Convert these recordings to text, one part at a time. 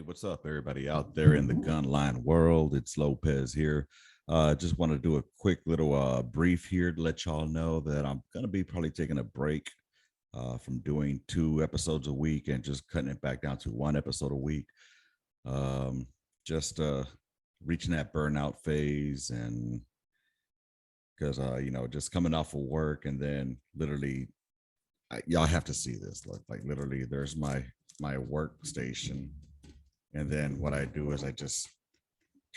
What's up, everybody out there in the Gunline world? It's Lopez here. Just want to do a quick little brief here to let y'all know that I'm going to be probably taking a break from doing 2 episodes a week and just cutting it back down to 1 episode a week. Just reaching that burnout phase, and because just coming off of work, and then literally, y'all have to see this. Like literally, there's my workstation. And then what I do is I just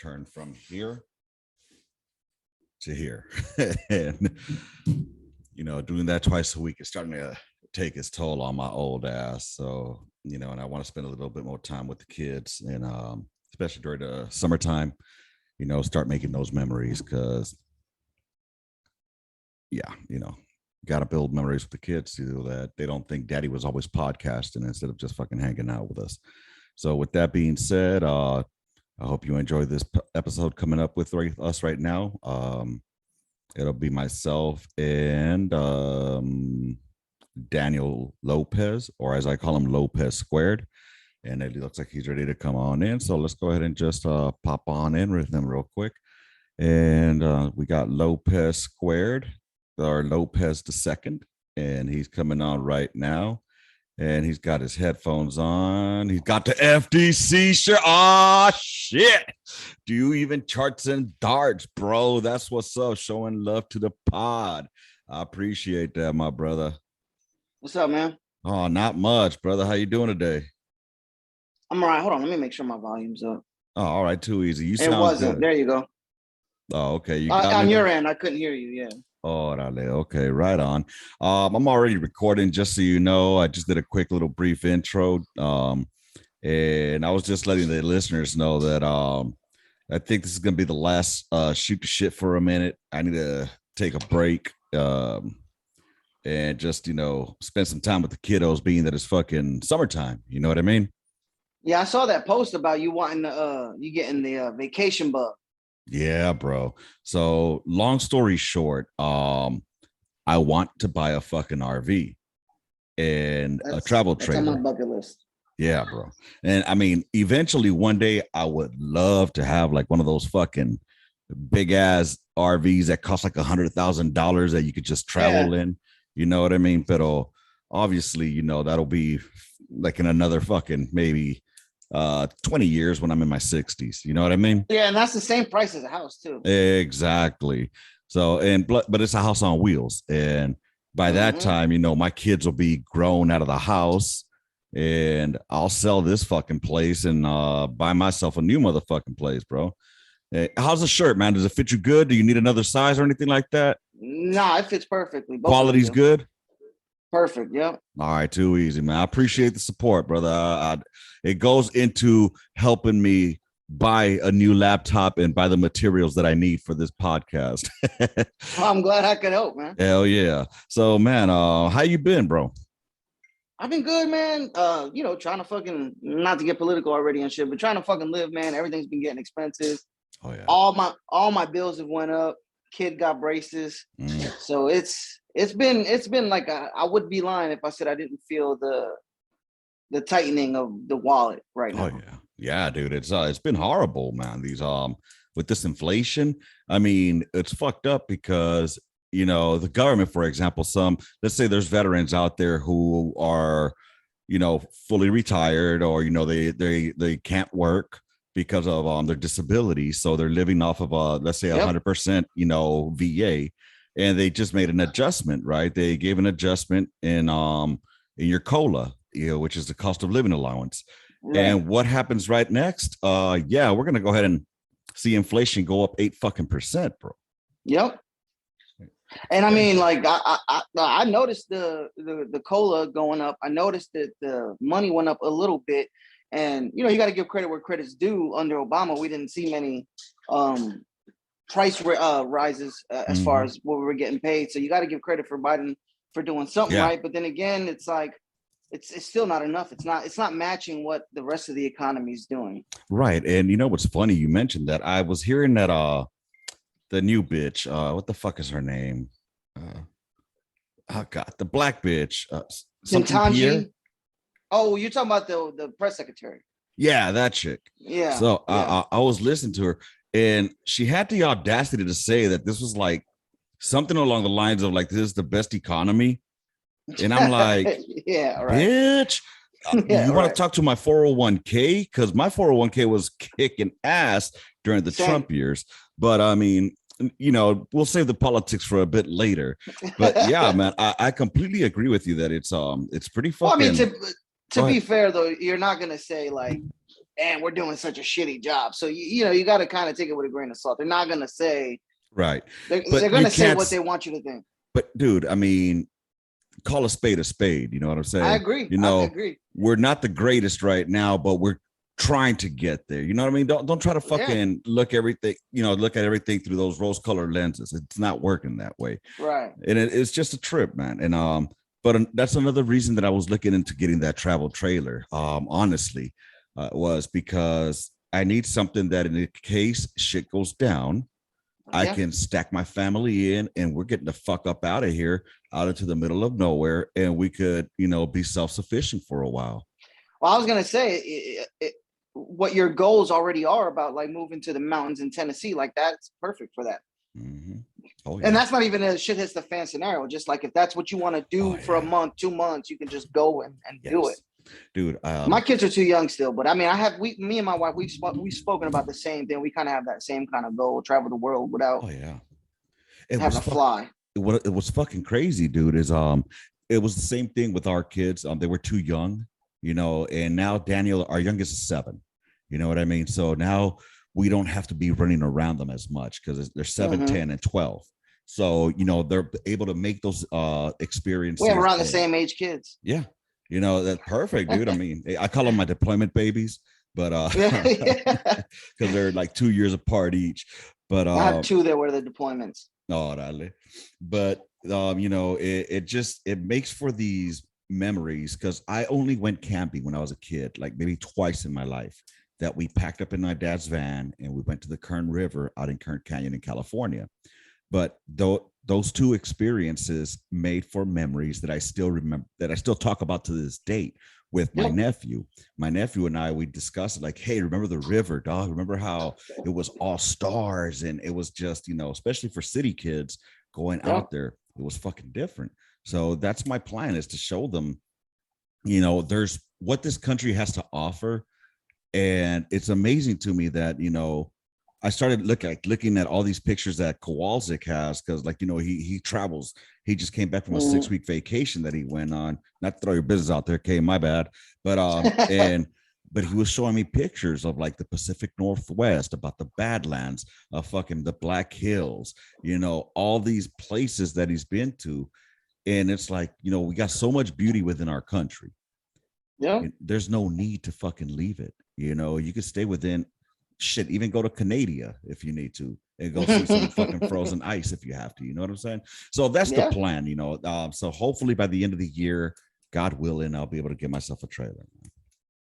turn from here to here. And, doing that twice a week is starting to take its toll on my old ass. So, and I want to spend a little bit more time with the kids, and especially during the summertime, start making those memories because, got to build memories with the kids so that they don't think daddy was always podcasting instead of just fucking hanging out with us. So with that being said, I hope you enjoy this episode coming up with us right now. It'll be myself and Daniel Lopez, or as I call him, Lopez Squared. And it looks like he's ready to come on in. So let's go ahead and just pop on in with him real quick. And we got Lopez Squared, or Lopez the Second, and he's coming on right now. And he's got his headphones on. He's got the FDC shirt. Oh, shit. Do you even charts and darts, bro? That's what's up. Showing love to the pod. I appreciate that, my brother. What's up, man? Oh, not much, brother. How you doing today? I'm all right. Hold on. Let me make sure my volume's up. Oh, all right. Too easy. You it sound wasn't. good. There you go. Oh, okay. You got on your end, I couldn't hear you. Yeah. Oh, okay, right on. I'm already recording, just so you know. I just did a quick little brief intro, and I was just letting the listeners know that I think this is gonna be the last shoot the shit for a minute. I need to take a break, and just spend some time with the kiddos, being that it's fucking summertime. You know what I mean? Yeah, I saw that post about you wanting you getting the vacation bug. Yeah, bro. So long story short, I want to buy a fucking RV and a travel trailer. That's on my bucket list. Yeah, bro. And I mean, eventually one day I would love to have like one of those fucking big ass RVs that cost like $100,000 that you could just travel in. You know what I mean? But obviously, that'll be like in another fucking maybe 20 years when I'm in my 60s. You know what I mean? Yeah, and that's the same price as a house too. Exactly. So, but it's a house on wheels, and by that time, my kids will be grown out of the house, and I'll sell this fucking place and buy myself a new motherfucking place, bro. How's the shirt, man? Does it fit you good? Do you need another size or anything like that? Nah, it fits perfectly. Quality's good. Perfect. Yep. All right, too easy, man. I appreciate the support, brother. It goes into helping me buy a new laptop and buy the materials that I need for this podcast. Well, I'm glad I could help, man. Hell yeah. So, man, how you been, bro? I've been good, man. Trying to fucking, not to get political already and shit, but trying to fucking live, man. Everything's been getting expensive. Oh yeah. All my bills have went up. Kid got braces. So it's been like I would be lying if I said I didn't feel the tightening of the wallet right now. Oh yeah, dude. It's been horrible, man. These with this inflation, I mean, it's fucked up because the government, for example, let's say there's veterans out there who are fully retired, or they can't work because of their disability, so they're living off of let's say 100% VA. And they just made an adjustment, right? They gave an adjustment in your COLA, which is the cost of living allowance. Right. And what happens right next? We're gonna go ahead and see inflation go up 8%, bro. Yep. And I mean, like I noticed the COLA going up. I noticed that the money went up a little bit, and you got to give credit where credit's due. Under Obama, we didn't see many price rises as far as what we were getting paid. So you got to give credit for Biden for doing something right. But then again, it's like it's still not enough. It's not matching what the rest of the economy is doing. Right. And what's funny? You mentioned that. I was hearing that the new bitch, what the fuck is her name? Oh God, the black bitch. Something Pierre? Oh, you're talking about the press secretary. Yeah, that chick. Yeah, So yeah. I was listening to her, and she had the audacity to say that this was like something along the lines of like this is the best economy, and I'm like, Yeah, right. bitch, Yeah, you want to right. talk to my 401k? Because my 401k was kicking ass during the Same. Trump years. But I mean, we'll save the politics for a bit later. But yeah, man, I completely agree with you that it's pretty Well, I mean, fucking. to Go be ahead. fair though, you're not gonna say like, "And we're doing such a shitty job." So you know, you got to kind of take it with a grain of salt. They're not gonna say Right. they're But you gonna say can't. what they want you to think. But dude, I mean, call a spade a spade. You know what I'm I saying? agree. I agree. We're not the greatest right now, but we're trying to get there. You know what I mean? Don't try to Yeah. fucking look at everything through those rose colored lenses. It's not working that way. Right. And it's just a trip, man. And but that's another reason that I was looking into getting that travel trailer. Honestly, was because I need something that in case shit goes down, I Yeah. can stack my family in and we're getting the fuck up out of here, out into the middle of nowhere, and we could, be self-sufficient for a while. Well, I was gonna say what your goals already are about like moving to the mountains in Tennessee, like that's perfect for that. Mm-hmm. Oh And yeah. that's not even a shit hits the fan scenario. Just like if that's what you want to Oh do for a yeah. month, 2 months, you can just go and do it. Yes. Dude. My kids are too young still, but I mean, me and my wife, we've spoken about the same thing. We kind of have that same kind of goal, travel the world without Oh yeah. It having was to fly. it was fucking crazy, dude. It was the same thing with our kids. They were too young, and now Daniel, our youngest, is 7. You know what I mean? So now we don't have to be running around them as much because they're 7, Mm-hmm. 10, and 12. So they're able to make those We have experiences. around the And same age kids. yeah, that's perfect, dude. I mean, I call them my deployment babies, but Yeah. because they're like 2 years apart each. But I have two that were the deployments. no, dale. But it makes for these memories because I only went camping when I was a kid, like maybe twice in my life. That we packed up in my dad's van and we went to the Kern River out in Kern Canyon in California. But those two experiences made for memories that I still remember, that I still talk about to this date with my Yep. nephew. My nephew and I, we discussed it like, hey, remember the river, dog? Remember how it was all stars and it was just, especially for city kids going Yep. out there, it was fucking different. So that's my plan, is to show them, there's what this country has to offer. And it's amazing to me that, I started looking at all these pictures that Kowalczyk has, because like he travels. He just came back from a Mm-hmm. 6-week vacation that he went on. Not to throw your business out there, okay, my bad. But but he was showing me pictures of like the Pacific Northwest, about the Badlands, of fucking the Black Hills, all these places that he's been to, and it's like we got so much beauty within our country. Yeah. There's no need to fucking leave it. You could stay within, shit, even go to Canada if you need to, and go see some fucking frozen ice if you have to. You know what I'm saying? So that's the Yeah. plan. So hopefully by the end of the year, God willing, I'll be able to get myself a trailer.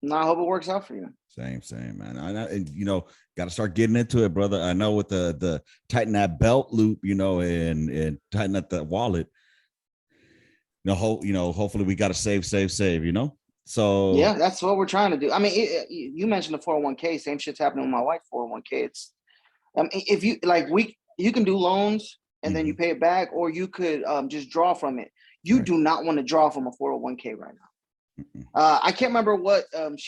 No, I hope it works out for you. Same, man. And got to start getting into it, brother. I know with the tighten that belt loop, and tighten up that wallet. Hopefully we got to save. So Yeah, that's what we're trying to do. I mean, you mentioned the 401k. Same shit's happening with my wife 401k. It's, I mean, if you like, you can do loans and then you mhm, pay it back, or you could just draw from it. You right. do not want to draw from a 401k right now. Mm-mm. I can't remember what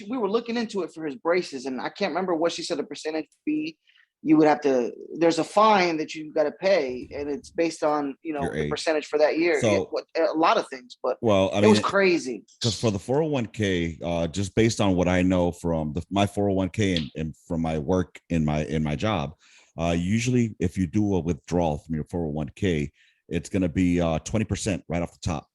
we were looking into it for his braces, and I can't remember what she said the percentage fee. You would have to. There's a fine that you got to pay, and it's based on Your the age. percentage for that year. So, A lot of things, but well, I it was mean, crazy. because for the 401k, just based on what I know from my 401k and from my work in my job, usually if you do a withdrawal from your 401k, it's going to be 20% right off the top.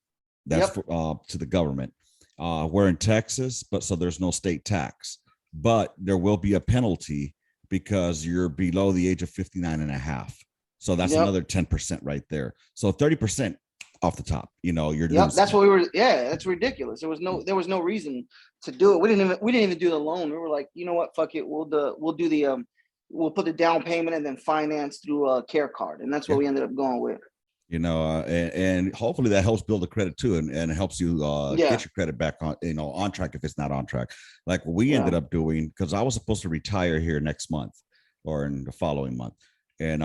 That's Yep. to the government. We're in Texas, but so there's no state tax, but there will be a penalty because you're below the age of 59 and a half. So that's Yep. another 10% right there. So 30% off the top, you're Yep, losing that's it. what we were. Yeah, that's ridiculous. There was no reason to do it. We didn't even do the loan. We were like, you know what, fuck it. We'll put the down payment and then finance through a care card, and that's what Yeah. we ended up going with. and hopefully that helps build the credit too, and helps you Yeah, get your credit back on, on track if it's not on track. Like what we ended yeah. up doing, because I was supposed to retire here next month or in the following month, and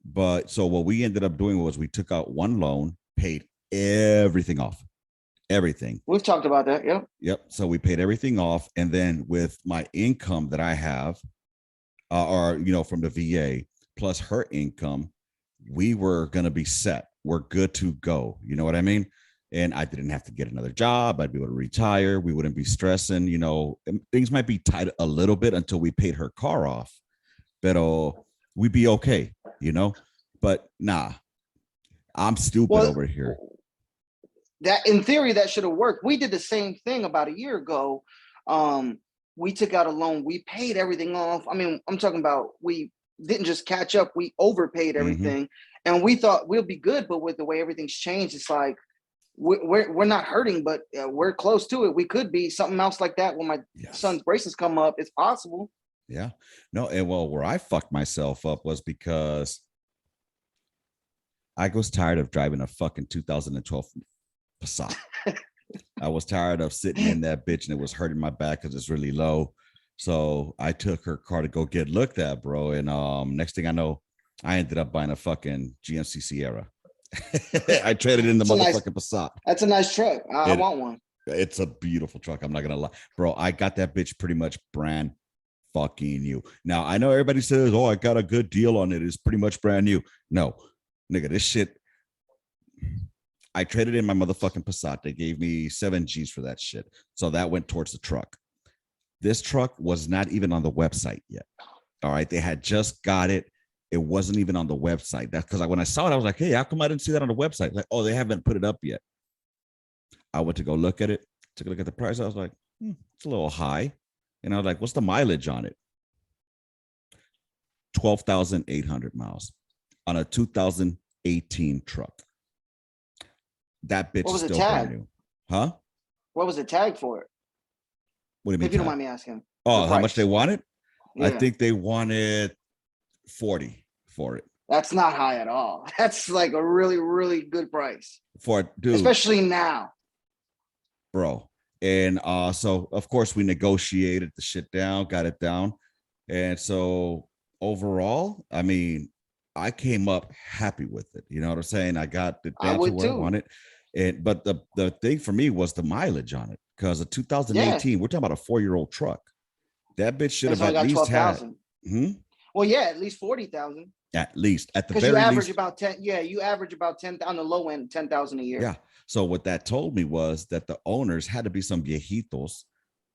but so what we ended up doing was we took out one loan, paid everything off, everything. We've talked about that. Yeah. Yep. So we paid everything off, and then with my income that I have, or from the VA plus her income, we were gonna be set. We're good to go. You know what I mean? And I didn't have to get another job. I'd be able to retire. We wouldn't be stressing. Things might be tight a little bit until we paid her car off, but we'd be okay. But nah, I'm stupid Well, over here. that in theory that should have worked. We did the same thing about a year ago. We took out a loan. We paid everything off. I mean, I'm talking about we didn't just catch up. We overpaid Mm-hmm. everything, and we thought we'll be good. But with the way everything's changed, it's like we're not hurting, but we're close to it. We could be something else like that when my Yes. son's braces come up. It's possible. Yeah. No, and well, where I fucked myself up was because I was tired of driving a fucking 2012 Passat. I was tired of sitting in that bitch and it was hurting my back because it's really low. So I took her car to go get looked at, bro. And next thing I know, I ended up buying a fucking GMC Sierra. I traded in the motherfucking Passat. That's a nice truck. I want one. It's a beautiful truck. I'm not gonna lie, bro. I got that bitch pretty much brand fucking new. Now I know everybody says, "Oh, I got a good deal on it. It's pretty much brand new." No, nigga, this shit. I traded in my motherfucking Passat. They gave me 7 G's for that shit, so that went towards the truck. This truck was not even on the website yet. All right, they had just got it. It wasn't even on the website. That's because when I saw it, I was like, "Hey, how come I didn't see that on the website?" Like, oh, they haven't put it up yet. I went to go look at it, took a look at the price. I was like, it's a little high. And I was like, what's the mileage on it? 12,800 miles on a 2018 truck. That bitch is still brand new. Huh? What was the tag for it? What do you mean? If you don't mind me asking. Oh, how much they wanted? Yeah. I think they wanted 40 for it. That's not high at all. That's like a really, really good price. For it, dude. Especially now. Bro. And so of course we negotiated the shit down, got it down. And so overall, I mean, I came up happy with it. You know what I'm saying? I got it down to where I wanted. But the thing for me was the mileage on it, because of 2018, we're talking about a 4-year-old truck. That bitch should have at least had. Well, yeah, at least 40,000. At least, at the very least. Because you average least, about 10. Yeah, you average about 10 on the low end, 10,000 a year. Yeah. So what that told me was that the owners had to be some viejitos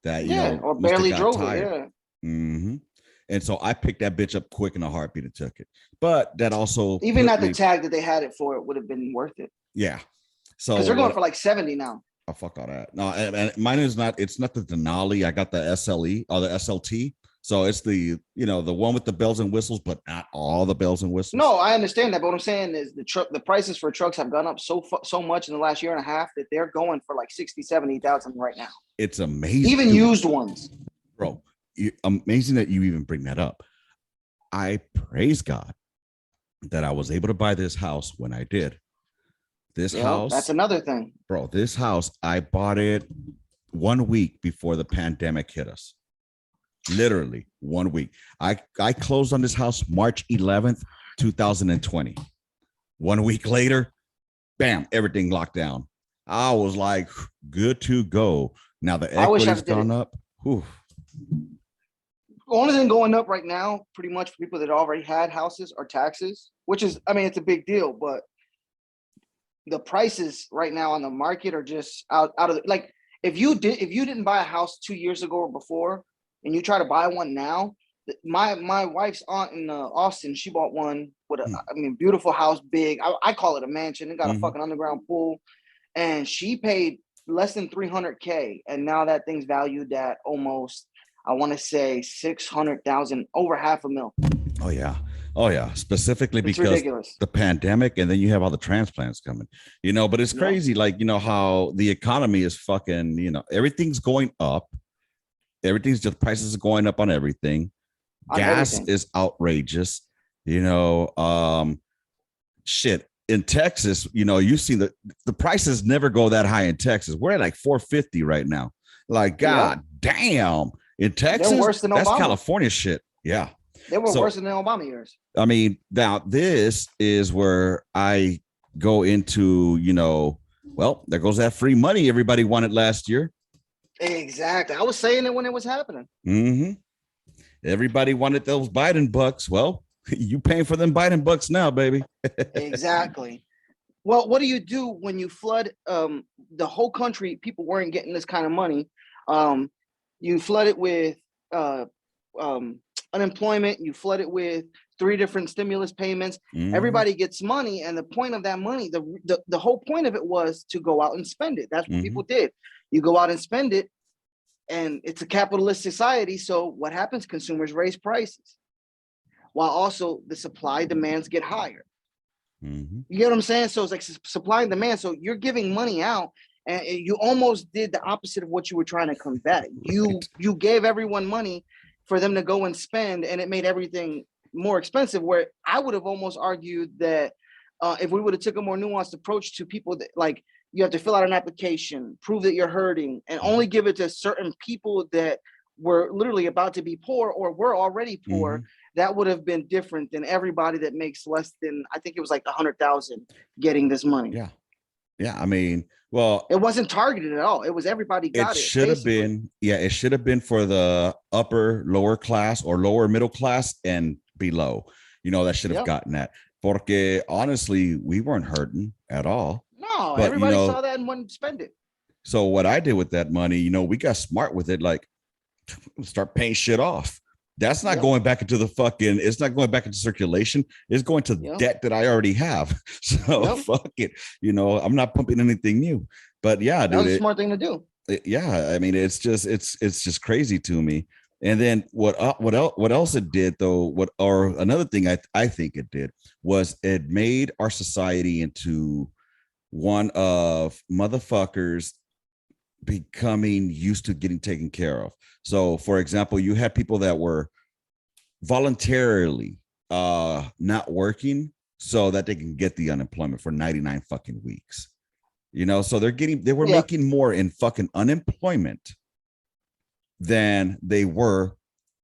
that or barely drove it. Yeah. Mm-hmm. And so I picked that bitch up quick in a heartbeat and took it. But that also even at the tag that they had it for, it would have been worth it. Yeah. So because they're going for like 70 now. Oh, fuck all that. No, and mine is not. It's not the Denali. I got the SLE or the SLT. So it's the the one with the bells and whistles, but not all the bells and whistles. No, I understand that, but what I'm saying is the prices for trucks have gone up so much in the last year and a half that they're going for like 60, 70,000 right now. It's amazing. Even used ones. Bro, amazing that you even bring that up. I praise God that I was able to buy this house when I did. This house. That's another thing. Bro, this house, I bought it 1 week before the pandemic hit us. Literally 1 week. I closed on this house March 11th, 2020. 1 week later, bam, everything locked down. I was like, good to go. Now the equity's gone up. Whew. The only thing going up right now, pretty much for people that already had houses, are taxes, which is, I mean, it's a big deal, but the prices right now on the market are just out of the, like, if you didn't buy a house 2 years ago or before, and you try to buy one now, my wife's aunt in Austin, she bought one with a beautiful house, big. I call it a mansion. It got a fucking underground pool, and she paid less than $300K, and now that thing's valued at almost, I want to say 600,000, over $500,000. Oh yeah. Specifically because ridiculous. The pandemic, and then you have all the transplants coming. But it's crazy, like how the economy is fucking. Everything's going up. Everything's just prices are going up on everything. Gas is outrageous. Shit. in Texas, you know, you've seen the prices never go that high in Texas. We're at like 450 right now. Like, Yep. God damn. In They're Texas, worse than that's Obama. California shit. Yeah. They were So worse than the Obama years. I mean, now this is where I go into, you know, well, there goes that free money everybody wanted last year. Exactly. I was saying it when it was happening. Mm-hmm. Everybody wanted those Biden bucks. Well, you paying for them Biden bucks now, baby. Exactly. Well, what do you do when you flood the whole country? People weren't getting this kind of money. You flood it with uh, unemployment. You flood it with 3 different stimulus payments. Mm-hmm. Everybody gets money, and the point of that money, the whole point of it was to go out and spend it. That's what people did. You go out and spend it, and it's a capitalist society. So what happens? Consumers raise prices, while also the supply demands get higher. Mm-hmm. You get what I'm saying? So it's like supply and demand. So you're giving money out, and you almost did the opposite of what you were trying to combat. Right. You gave everyone money for them to go and spend, and it made everything more expensive. Where I would have almost argued that if we would have took a more nuanced approach to people that, like, you have to fill out an application, prove that you're hurting, and only give it to certain people that were literally about to be poor or were already poor. Mm-hmm. That would have been different than everybody that makes less than, I think it was like 100,000 getting this money. Yeah. Yeah. I mean, well, it wasn't targeted at all. It was everybody got it. Should have been, yeah, it should have been for the upper, lower class or lower middle class and below. You know, that should have gotten that. Porque honestly, we weren't hurting at all. No, but, everybody saw that and wouldn't spend it. So what I did with that money, you know, we got smart with it, like start paying shit off. That's not going back into the fucking, it's not going back into circulation. It's going to debt that I already have. So fuck it. You know, I'm not pumping anything new. But yeah, that was a smart thing to do. Yeah. I mean, it's just crazy to me. And then what else it did though, or another thing I think it did was it made our society into one of motherfuckers becoming used to getting taken care of. So for example, you had people that were voluntarily not working so that they can get the unemployment for 99 fucking weeks. You know, so they were making more in fucking unemployment than they were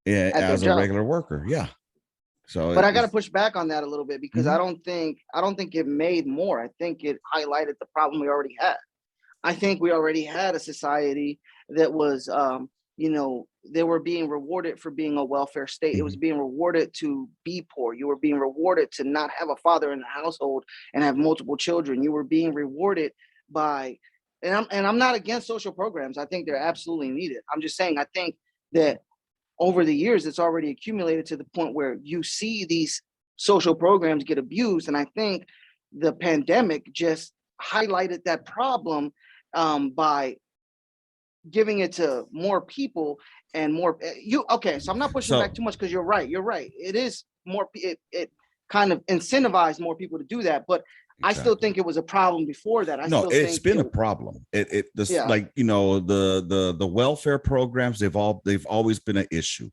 as a regular worker. Yeah. So but I got to push back on that a little bit because I don't think it made more. I think it highlighted the problem we already had. I think we already had a society that was, you know, they were being rewarded for being a welfare state. It was being rewarded to be poor. You were being rewarded to not have a father in the household and have multiple children. You were being rewarded by, and I'm not against social programs. I think they're absolutely needed. I'm just saying, I think that over the years, it's already accumulated to the point where you see these social programs get abused. And I think the pandemic just highlighted that problem by giving it to more people and more so I'm not pushing back too much because you're right it is more, it kind of incentivized more people to do that, but exactly. I still think it was a problem before that. It's been a problem. Like, you know, the welfare programs, they've always been an issue,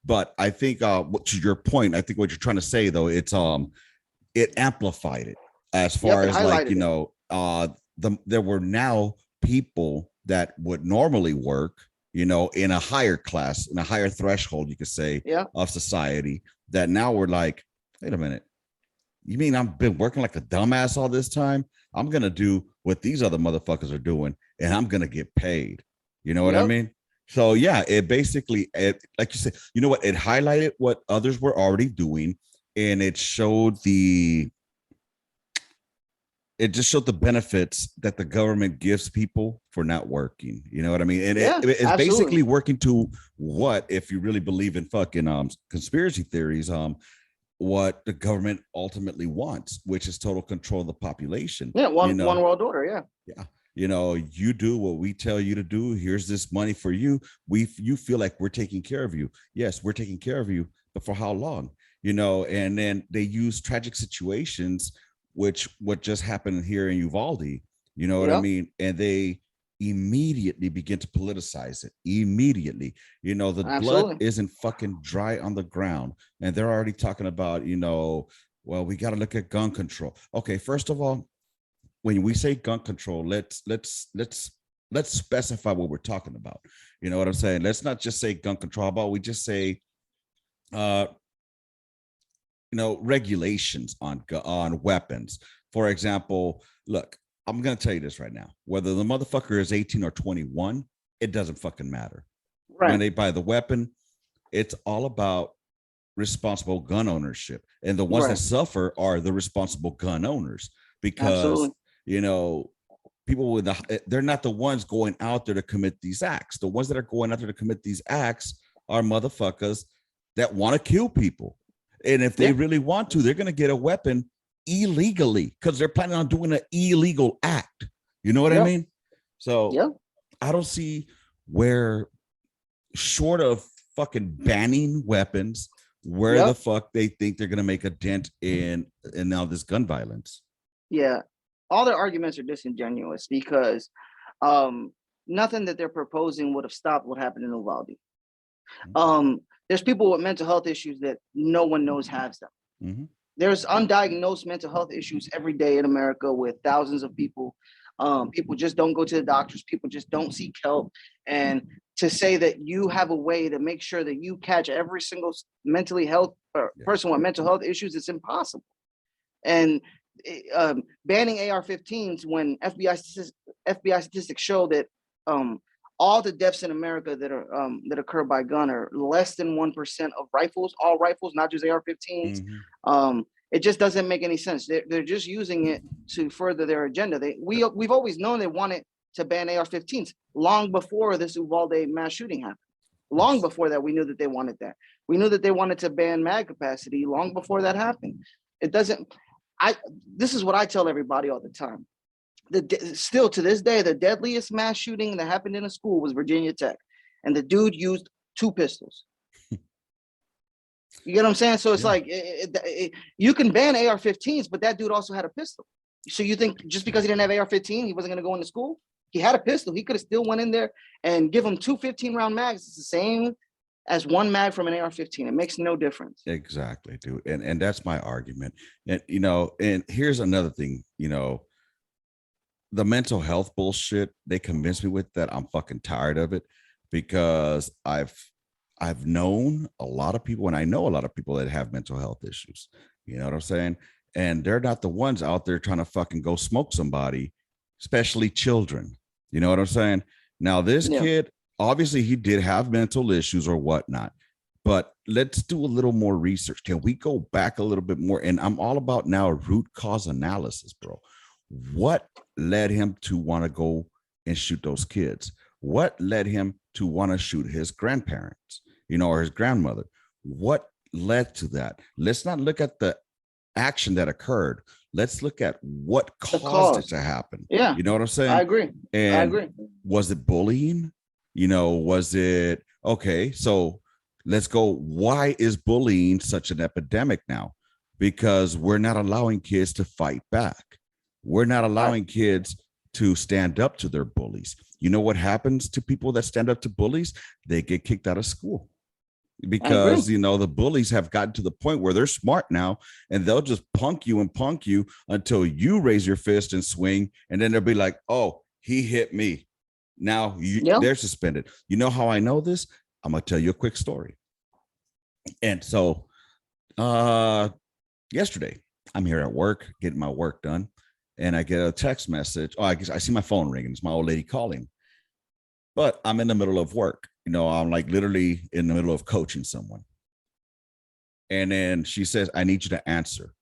but I think to your point, I think what you're trying to say though, it amplified it as far as like, you know, there were now people that would normally work, you know, in a higher class, in a higher threshold, you could say, of society, that now we're like, wait a minute, you mean I've been working like a dumbass all this time? I'm going to do what these other motherfuckers are doing and I'm going to get paid. You know what I mean? So yeah, it basically, like you said, you know what? It highlighted what others were already doing, and it showed it just showed the benefits that the government gives people for not working. You know what I mean? And it's basically working to what, if you really believe in fucking conspiracy theories, what the government ultimately wants, which is total control of the population. Yeah, one world order. Yeah. You know, you do what we tell you to do. Here's this money for you. You feel like we're taking care of you. Yes, we're taking care of you, but for how long? You know, and then they use tragic situations, which what just happened here in Uvalde, you know what I mean? And they immediately begin to politicize it. Immediately, you know, the blood isn't fucking dry on the ground, and they're already talking about, you know, well, we got to look at gun control. Okay, first of all, when we say gun control, let's specify what we're talking about. You know what I'm saying? Let's not just say gun control. How about we just say uh regulations on weapons. For example, look, I'm gonna tell you this right now. Whether the motherfucker is 18 or 21, it doesn't fucking matter. When Right. they buy the weapon, it's all about responsible gun ownership. And the ones that Right. suffer are the responsible gun owners because, Absolutely. you know, people they're not the ones going out there to commit these acts. The ones that are going out there to commit these acts are motherfuckers that want to kill people. And if they Yeah. really want to, they're going to get a weapon illegally because they're planning on doing an illegal act. You know what I Yep. mean? So Yep. I don't see where, short of fucking banning weapons, where the Yep. fuck they think they're gonna make a dent in now this gun violence. Yeah. All their arguments are disingenuous because um nothing that they're proposing would have stopped what happened in Uvalde. Um, there's people with mental health issues that no one knows has them. Mm-hmm. There's undiagnosed mental health issues every day in America with thousands of people. People just don't go to the doctors. People just don't seek help. And to say that you have a way to make sure that you catch every single mentally health person with mental health issues, it's impossible. And banning AR-15s when FBI statistics show that um, all the deaths in America that occur by gun are less than 1% of rifles, all rifles, not just AR-15s. Mm-hmm. It just doesn't make any sense. They're just using it to further their agenda. We've always known they wanted to ban AR-15s long before this Uvalde mass shooting happened. Long before that, we knew that they wanted that. We knew that they wanted to ban mag capacity long before that happened. It doesn't. This is what I tell everybody all the time. Still to this day, the deadliest mass shooting that happened in a school was Virginia Tech, and the dude used 2 pistols. You get what I'm saying? So it's like you can ban AR-15s, but that dude also had a pistol. So you think just because he didn't have AR-15, he wasn't going to go into school? He had a pistol. He could have still went in there and give him 2 15-round mags. It's the same as 1 mag from an AR-15. It makes no difference. Exactly, dude. And that's my argument. And and here's another thing, the mental health bullshit, they convinced me with that. I'm fucking tired of it because I've known a lot of people, and I know a lot of people that have mental health issues. You know what I'm saying? And they're not the ones out there trying to fucking go smoke somebody, especially children. You know what I'm saying? Now, this Yeah. kid, obviously, he did have mental issues or whatnot, but let's do a little more research. Can we go back a little bit more? And I'm all about now root cause analysis, bro. What led him to want to go and shoot those kids? What led him to want to shoot his grandparents, or his grandmother? What led to that? Let's not look at the action that occurred. Let's look at what caused it to happen. Yeah. You know what I'm saying? I agree. And was it bullying? Was it okay? So let's go. Why is bullying such an epidemic now? Because we're not allowing kids to fight back. We're not allowing kids to stand up to their bullies. You know what happens to people that stand up to bullies? They get kicked out of school because, the bullies have gotten to the point where they're smart now and they'll just punk you until you raise your fist and swing. And then they'll be like, oh, he hit me. Now they're suspended. You know how I know this? I'm going to tell you a quick story. And so yesterday, I'm here at work, getting my work done. And I get a text message. Oh, I see my phone ringing. It's my old lady calling. But I'm in the middle of work. I'm like literally in the middle of coaching someone. And then she says, I need you to answer.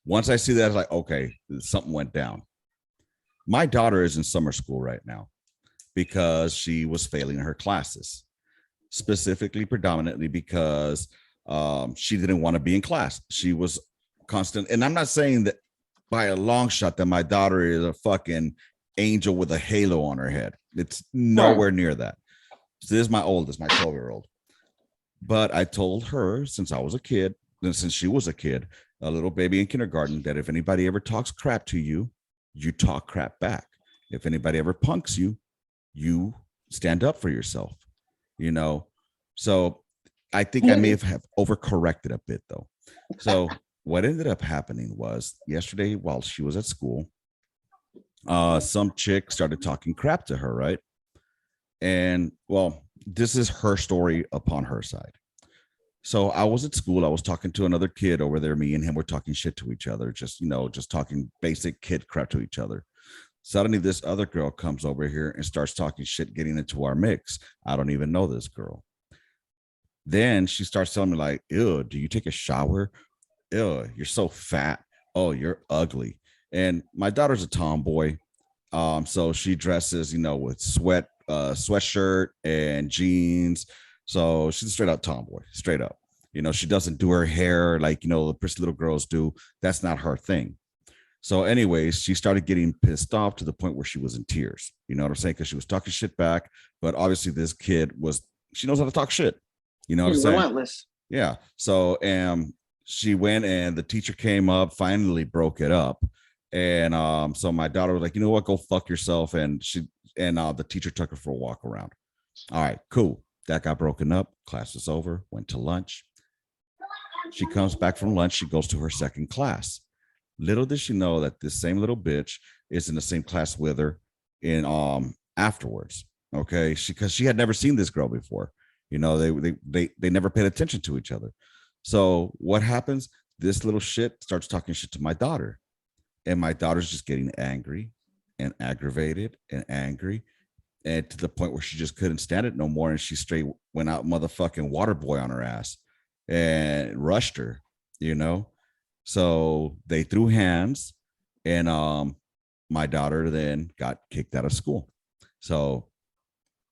Once I see that, I was like, okay, something went down. My daughter is in summer school right now because she was failing her classes, specifically, predominantly because she didn't want to be in class. She was constant. And I'm not saying that by a long shot that my daughter is a fucking angel with a halo on her head. It's nowhere near that. So this is my oldest, my 12-year-old. But I told her since I was a kid, and since she was a kid, a little baby in kindergarten, that if anybody ever talks crap to you, you talk crap back. If anybody ever punks you, you stand up for yourself. So I think I may have overcorrected a bit though. So what ended up happening was yesterday while she was at school, some chick started talking crap to her, right? And well, this is her story upon her side. So I was at school. I was talking to another kid over there. Me and him were talking shit to each other, just just talking basic kid crap to each other. Suddenly, this other girl comes over here and starts talking shit, getting into our mix. I don't even know this girl. Then she starts telling me like, "Ew, do you take a shower? Ew, you're so fat. Oh, you're ugly." And my daughter's a tomboy, so she dresses, with sweatshirt and jeans. So she's a straight up tomboy, straight up. She doesn't do her hair like the pretty little girls do. That's not her thing. So, anyways, she started getting pissed off to the point where she was in tears. You know what I'm saying? Because she was talking shit back, but obviously this kid she knows how to talk shit. You know what I'm saying? Relentless. Yeah. So, she went and the teacher came up, finally broke it up. And so my daughter was like, you know what, go fuck yourself. And the teacher took her for a walk around. All right, cool. That got broken up. Class was over, went to lunch. She comes back from lunch. She goes to her second class. Little did she know that this same little bitch is in the same class with her in afterwards. Okay. Because she had never seen this girl before. They never paid attention to each other. So what happens? This little shit starts talking shit to my daughter. And my daughter's just getting angry and aggravated and angry. And to the point where she just couldn't stand it no more. And she straight went out motherfucking water boy on her ass and rushed her, you know? So they threw hands, and my daughter then got kicked out of school. So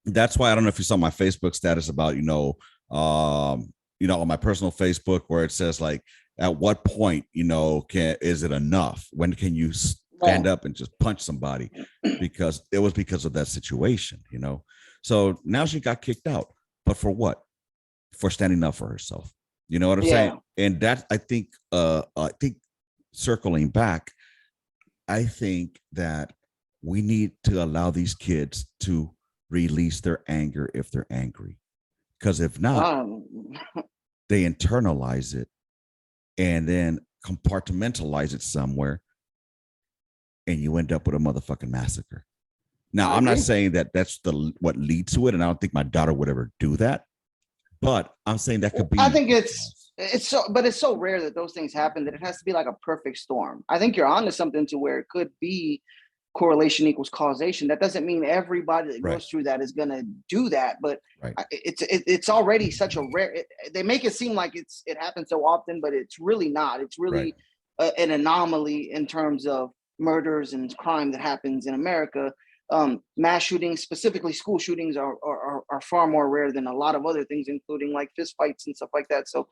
that's why I don't know if you saw my Facebook status about on my personal Facebook where it says like, at what point is it enough? When can you stand up and just punch somebody? Because it was because of that situation. So now she got kicked out, but for what? For standing up for herself. You know what I'm saying? And that I think circling back, I think that we need to allow these kids to release their anger if they're angry. Because if not, they internalize it and then compartmentalize it somewhere, and you end up with a motherfucking massacre. Now, I'm not saying that that's what leads to it, and I don't think my daughter would ever do that. But I'm saying that could be. I think it's so rare that those things happen that it has to be like a perfect storm. I think you're onto something to where it could be correlation equals causation. That doesn't mean everybody that goes through that is going to do that, but it's already such a rare. They make it seem like it happens so often, but it's really not. It's really an anomaly in terms of murders and crime that happens in America. Mass shootings, specifically school shootings, are far more rare than a lot of other things, including like fist fights and stuff like that. So,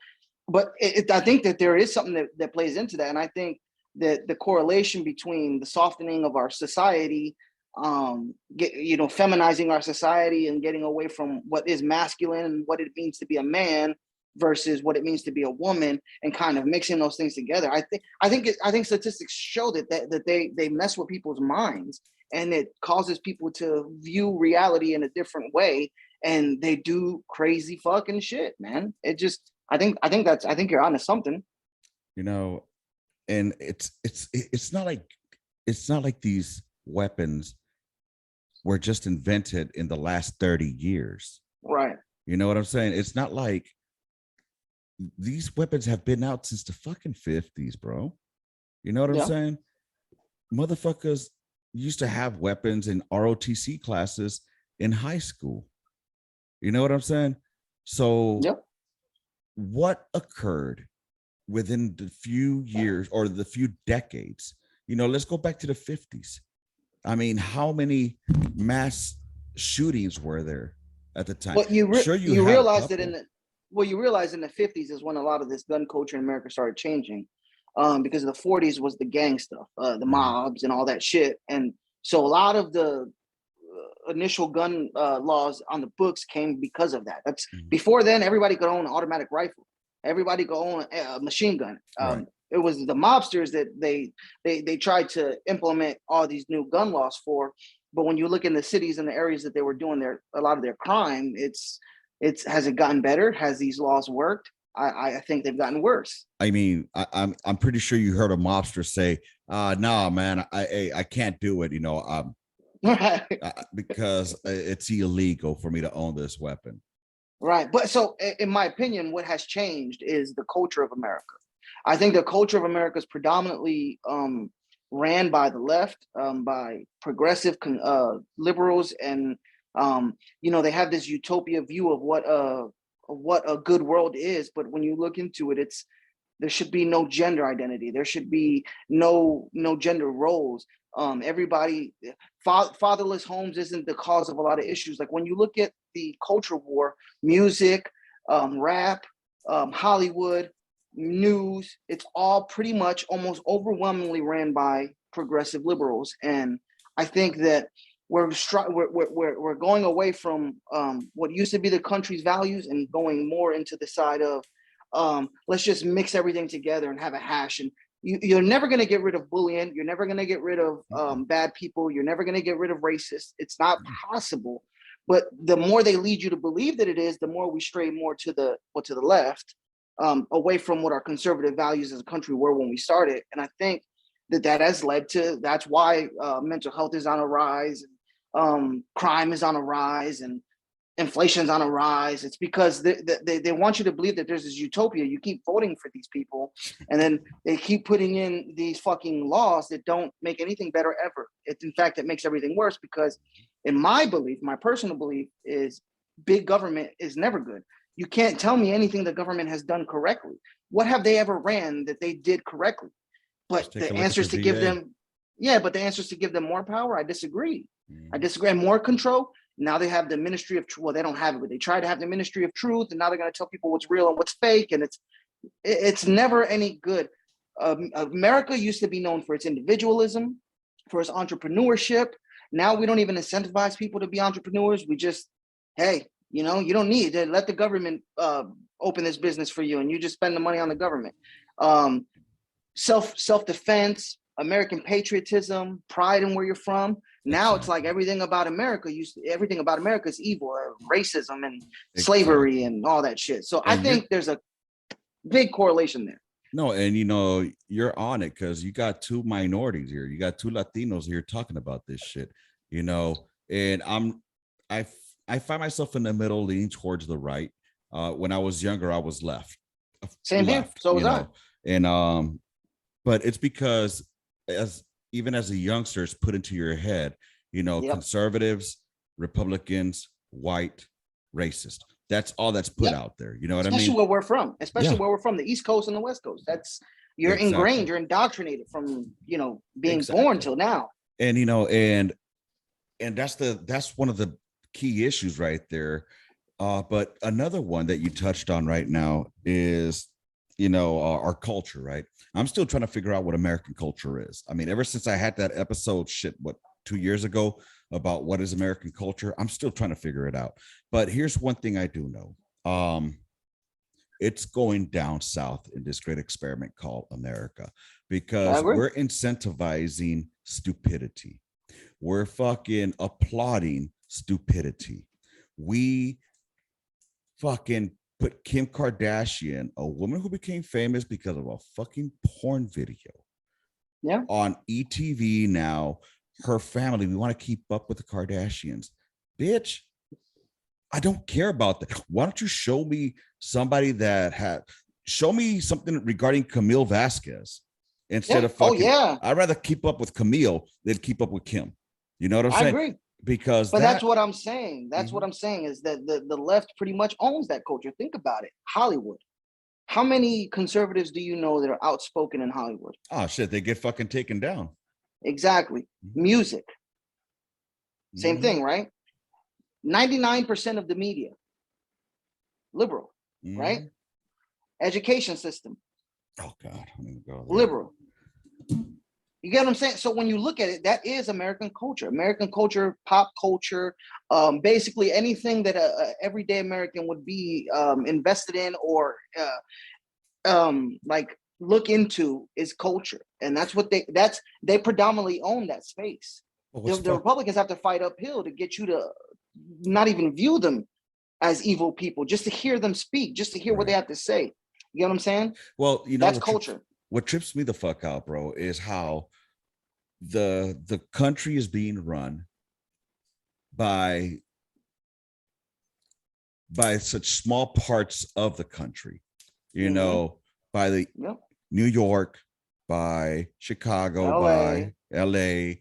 but I think that there is something that plays into that, and I think that the correlation between the softening of our society, feminizing our society and getting away from what is masculine and what it means to be a man versus what it means to be a woman, and kind of mixing those things together. I think statistics show that they mess with people's minds, and it causes people to view reality in a different way, and they do crazy fucking shit, man. I think you're onto something. And it's not like these weapons were just invented in the last 30 years. Right. You know what I'm saying? It's not like these weapons have been out since the fucking 50s, bro. You know what I'm saying? Motherfuckers used to have weapons in ROTC classes in high school. You know what I'm saying? So what occurred within the few years or the few decades? Let's go back to the 50s. I mean, how many mass shootings were there at the time? Well, you realize that in the 50s is when a lot of this gun culture in America started changing, because the 40s was the gang stuff, the mobs and all that shit. And so a lot of the initial gun laws on the books came because of that. That's before then, everybody could own an automatic rifle. Everybody could own a machine gun. It was the mobsters that they tried to implement all these new gun laws for. But when you look in the cities and the areas that they were doing a lot of their crime, has it gotten better? Has these laws worked? I think they've gotten worse. I mean, I'm pretty sure you heard a mobster say, "No, man, I can't do it." Right. Because it's illegal for me to own this weapon. Right. But so, in my opinion, what has changed is the culture of America. I think the culture of America is predominantly ran by the left, by progressive liberals, and they have this utopia view of what a good world is. But when you look into it, there should be no gender identity. There should be no gender roles. Everybody, fatherless homes isn't the cause of a lot of issues. Like when you look at the culture war, music, rap, Hollywood, news, it's all pretty much almost overwhelmingly ran by progressive liberals. And I think that we're going away from what used to be the country's values and going more into the side of let's just mix everything together and have a hash. And you're never going to get rid of bullying. You're never going to get rid of bad people. You're never going to get rid of racists. It's not possible. But the more they lead you to believe that it is, the more we stray more to the left, away from what our conservative values as a country were when we started. And I think that has led to, that's why mental health is on a rise, crime is on a rise, and inflation's on a rise. It's because they want you to believe that there's this utopia. You keep voting for these people, and then they keep putting in these fucking laws that don't make anything better ever. In fact, it makes everything worse, because in my belief, my personal belief is big government is never good. You can't tell me anything the government has done correctly. What have they ever ran that they did correctly? But the answer is to give them, but the answer is to give them more power. I disagree. I disagree. And more control. Now they have the Ministry of Truth. Well, they don't have it, but they try to have the Ministry of Truth, and now they're going to tell people what's real and what's fake, and it's never any good. America used to be known for its individualism, for its entrepreneurship. Now we don't even incentivize people to be entrepreneurs. We just, hey, you don't need to let the government open this business for you, and you just spend the money on the government. Self-defense, American patriotism, pride in where you're from. Now it's like everything about America is evil, racism and slavery and all that shit. So I think there's a big correlation there. No, and you're on it, because you got two minorities here. You got two Latinos here talking about this shit. And I find myself in the middle, leaning towards the right. When I was younger, I was left. Same here. So was I. And but it's because even as a youngster, it's put into your head, conservatives, Republicans, white, racist. That's all that's put out there. You know what I mean? Especially where we're from, where we're from, the East Coast and the West Coast. You're ingrained, you're indoctrinated from, being born till now. And, and that's one of the key issues right there. But another one that you touched on right now is, our culture, right? I'm still trying to figure out what American culture is. I mean, ever since I had that episode, 2 years ago, about what is American culture, I'm still trying to figure it out. But here's one thing I do know. It's going down south in this great experiment called America, because we're incentivizing stupidity. We're fucking applauding stupidity. We fucking put Kim Kardashian, a woman who became famous because of a fucking porn video, on ETV now. Her family, we want to keep up with the Kardashians. Bitch, I don't care about that. Why don't you show me somebody show me something regarding Camille Vasquez instead of fucking. I'd rather keep up with Camille than keep up with Kim. You know what I'm saying? I agree. But that's what I'm saying. That's what I'm saying, is that the left pretty much owns that culture. Think about it. Hollywood. How many conservatives do you know that are outspoken in Hollywood? Oh shit, they get fucking taken down. Exactly. Music. Same thing, right? 99% of the media, liberal, right? Education system. Oh God, I'm gonna go there. Liberal. You get what I'm saying? So when you look at it, that is American culture. American culture, pop culture, basically anything that a everyday American would be invested in or like look into is culture. And that's what they predominantly own that space. The Republicans have to fight uphill to get you to not even view them as evil people, just to hear them speak, just to hear what they have to say. You get what I'm saying? Well, you know That's culture. what trips me the fuck out, bro, is how the country is being run by such small parts of the country, you Mm-hmm. know, by the Yep. New York, by Chicago, by LA, LA,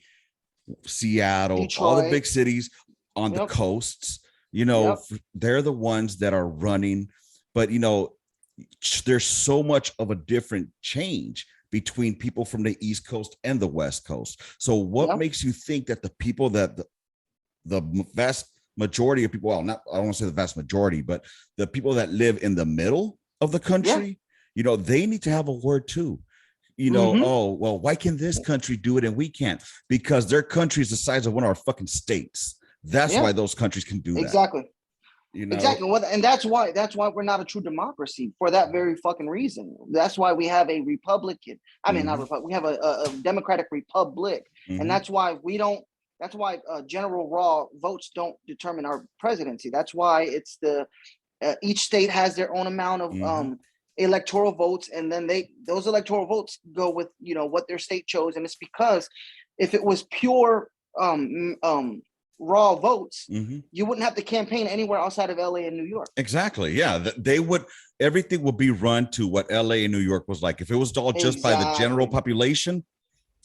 Seattle, all the Detroit. big cities on the Yep. coasts, you know, Yep. they're the ones that are running. But, you know, there's so much of a different change between people from the East Coast and the West Coast. So, what Yep. makes you think that the people that the vast majority of people, well, not, I don't want to say the vast majority, but the people that live in the middle of the Yeah. country, you know, they need to have a word too. You know, Mm-hmm. oh, well, why can this country do it and we can't? Because their country is the size of one of our fucking states. That's Yeah. why those countries can do that. Exactly. You know? Exactly. Well, and that's why we're not a true democracy for that very fucking reason. That's why we have a Republican. I mean, not Mm-hmm. Republic. We have a Democratic Republic, and Mm-hmm. that's why we don't. That's why general raw votes don't determine our presidency. That's why it's the each state has their own amount of Mm-hmm. electoral votes, and then those electoral votes go with what their state chose, and it's because if it was pure raw votes, Mm-hmm. you wouldn't have to campaign anywhere outside of LA and New York. Exactly. Yeah. They would, everything would be run to what LA and New York was like. If it was all just by the general Exactly. population,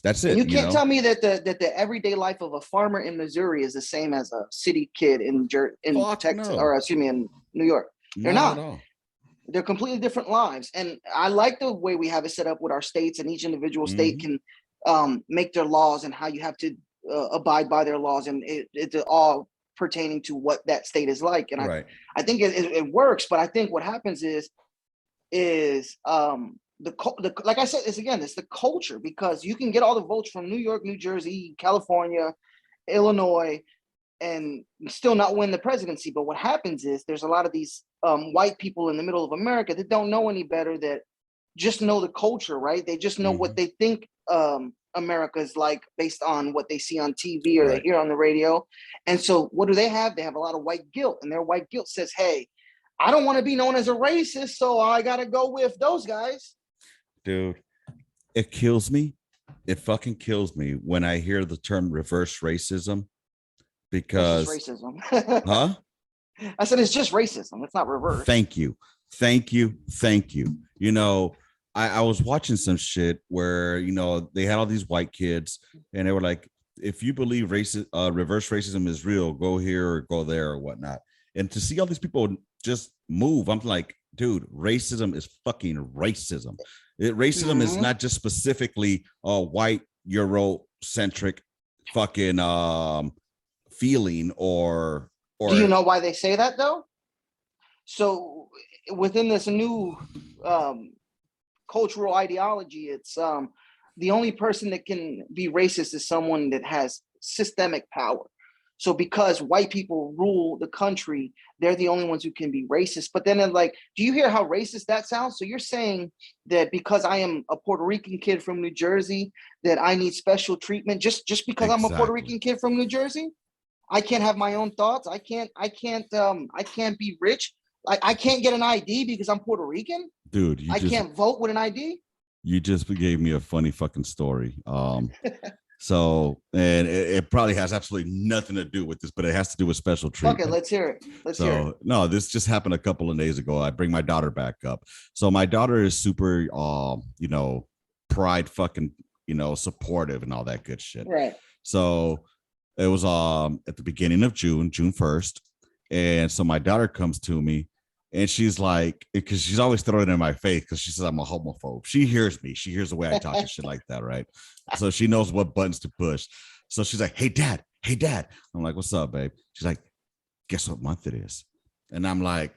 that's And it, you you can't know? tell me that the everyday life of a farmer in Missouri is the same as a city kid in Fuck Texas, or no. excuse me, in New York. They're Not at not. all. They're completely different lives. And I like the way we have it set up with our states, and each individual state Mm-hmm. can make their laws and how you have to abide by their laws. And it's all pertaining to what that state is like. And Right. I think it works. But I think what happens is like I said, it's the culture, because you can get all the votes from New York, New Jersey, California, Illinois, and still not win the presidency. But what happens is there's a lot of these white people in the middle of America that don't know any better, that just know the culture, right? They just know Mm-hmm. what they think America is like based on what they see on TV or they Right. hear on the radio. And so what do they have? They have a lot of white guilt, and their white guilt says, hey, I don't want to be known as a racist, so I got to go with those guys. Dude, it kills me. It fucking kills me when I hear the term reverse racism That's just because, racism. huh? I said it's just racism. It's not reverse. Thank you. Thank you. Thank you. You know, I was watching some shit where, you know, they had all these white kids and they were like, if you believe reverse racism is real, go here or go there or whatnot. And to see all these people just move, I'm like, dude, racism is fucking racism. Racism is Mm-hmm. not just specifically white Eurocentric fucking feeling Do you or know why they say that though? So within this new um, cultural ideology, it's the only person that can be racist is someone that has systemic power. So because white people rule the country, they're the only ones who can be racist. But then like, do you hear how racist that sounds? So you're saying that because I am a Puerto Rican kid from New Jersey, that I need special treatment just because I'm a Puerto exactly. Rican kid from New Jersey? I can't have my own thoughts. I can't be rich. I can't get an ID because I'm Puerto Rican. Dude, I can't vote with an ID. you just gave me a funny fucking story. So and it probably has absolutely nothing to do with this, but it has to do with special Fuck it, treatment. let's hear it. Let's hear it. So no, this just happened a couple of days ago. I bring my daughter back up. So my daughter is super you know, pride fucking, you know, supportive and all that good shit. Right. So it was at the beginning of June, June 1st. And so my daughter comes to me and she's like, because she's always throwing it in my face because she says I'm a homophobe. She hears me. She hears the way I talk and shit like that, right? So she knows what buttons to push. So she's like, hey, dad. Hey, dad. I'm like, what's up, babe? She's like, guess what month it is? And I'm like,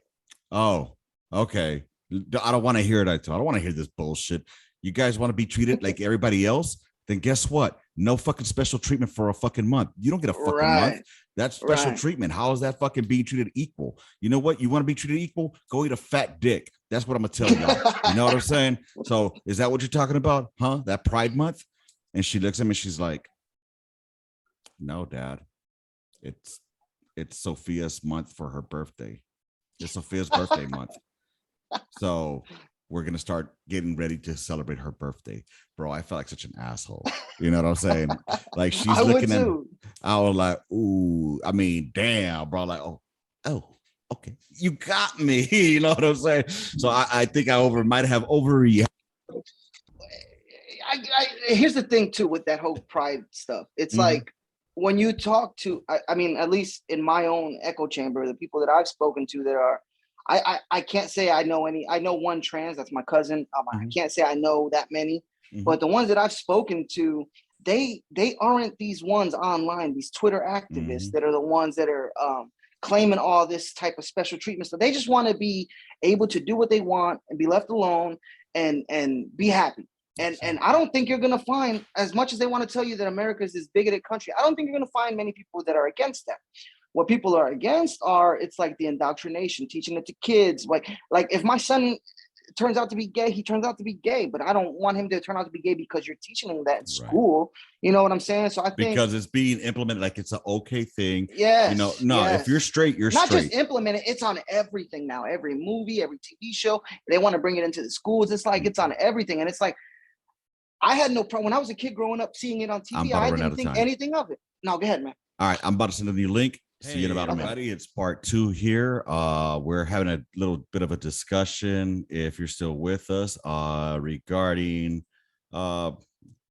oh, okay. I don't want to hear it. I don't want to hear this bullshit. You guys want to be treated like everybody else? Then guess what? No fucking special treatment for a fucking month. You don't get a fucking month. Right. That's special Right. treatment. How is that fucking being treated equal? You know what? You want to be treated equal? Go eat a fat dick. That's what I'm gonna tell y'all. You know what I'm saying? So is that what you're talking about? Huh? That Pride Month? And she looks at me and she's like, no, Dad. It's Sophia's month for her birthday. It's Sophia's birthday month. So we're gonna start getting ready to celebrate her birthday. Bro, I felt like such an asshole. You know what I'm saying? Like she's I would looking at, too. I was like, ooh, I mean, damn, bro. Like, oh, okay, you got me. You know what I'm saying? So I think might have overreacted. Here's the thing too with that whole pride stuff. It's Mhm. like when you talk to, I mean, at least in my own echo chamber, the people that I've spoken to that are, I can't say I know any. I know one trans, that's my cousin. I Mhm. can't say I know that many, Mhm. but the ones that I've spoken to, they aren't these ones online, these Twitter activists Mhm. that are the ones that are claiming all this type of special treatment. So they just want to be able to do what they want and be left alone and be happy. And I don't think you're gonna find, as much as they want to tell you that America is this bigoted country, I don't think you're gonna find many people that are against that. What people are against are, it's like the indoctrination, teaching it to kids. Like if my son turns out to be gay, he turns out to be gay, but I don't want him to turn out to be gay because you're teaching him that in Right. school. You know what I'm saying? So I think, Because it's being implemented like it's an okay thing. yes, No, if you're yes. straight, you're Not just straight. implement it, it's on everything now. Every movie, every TV show, they want to bring it into the schools. It's like it's on everything. And it's like, I had no problem when I was a kid growing up seeing it on I'm TV. about to I run out didn't of think time. anything of it. No, go ahead, man. All right, I'm about to send a new link. See you in Hey, about a minute. Okay. Everybody, it's part 2 here. We're having a little bit of a discussion, if you're still with us, regarding uh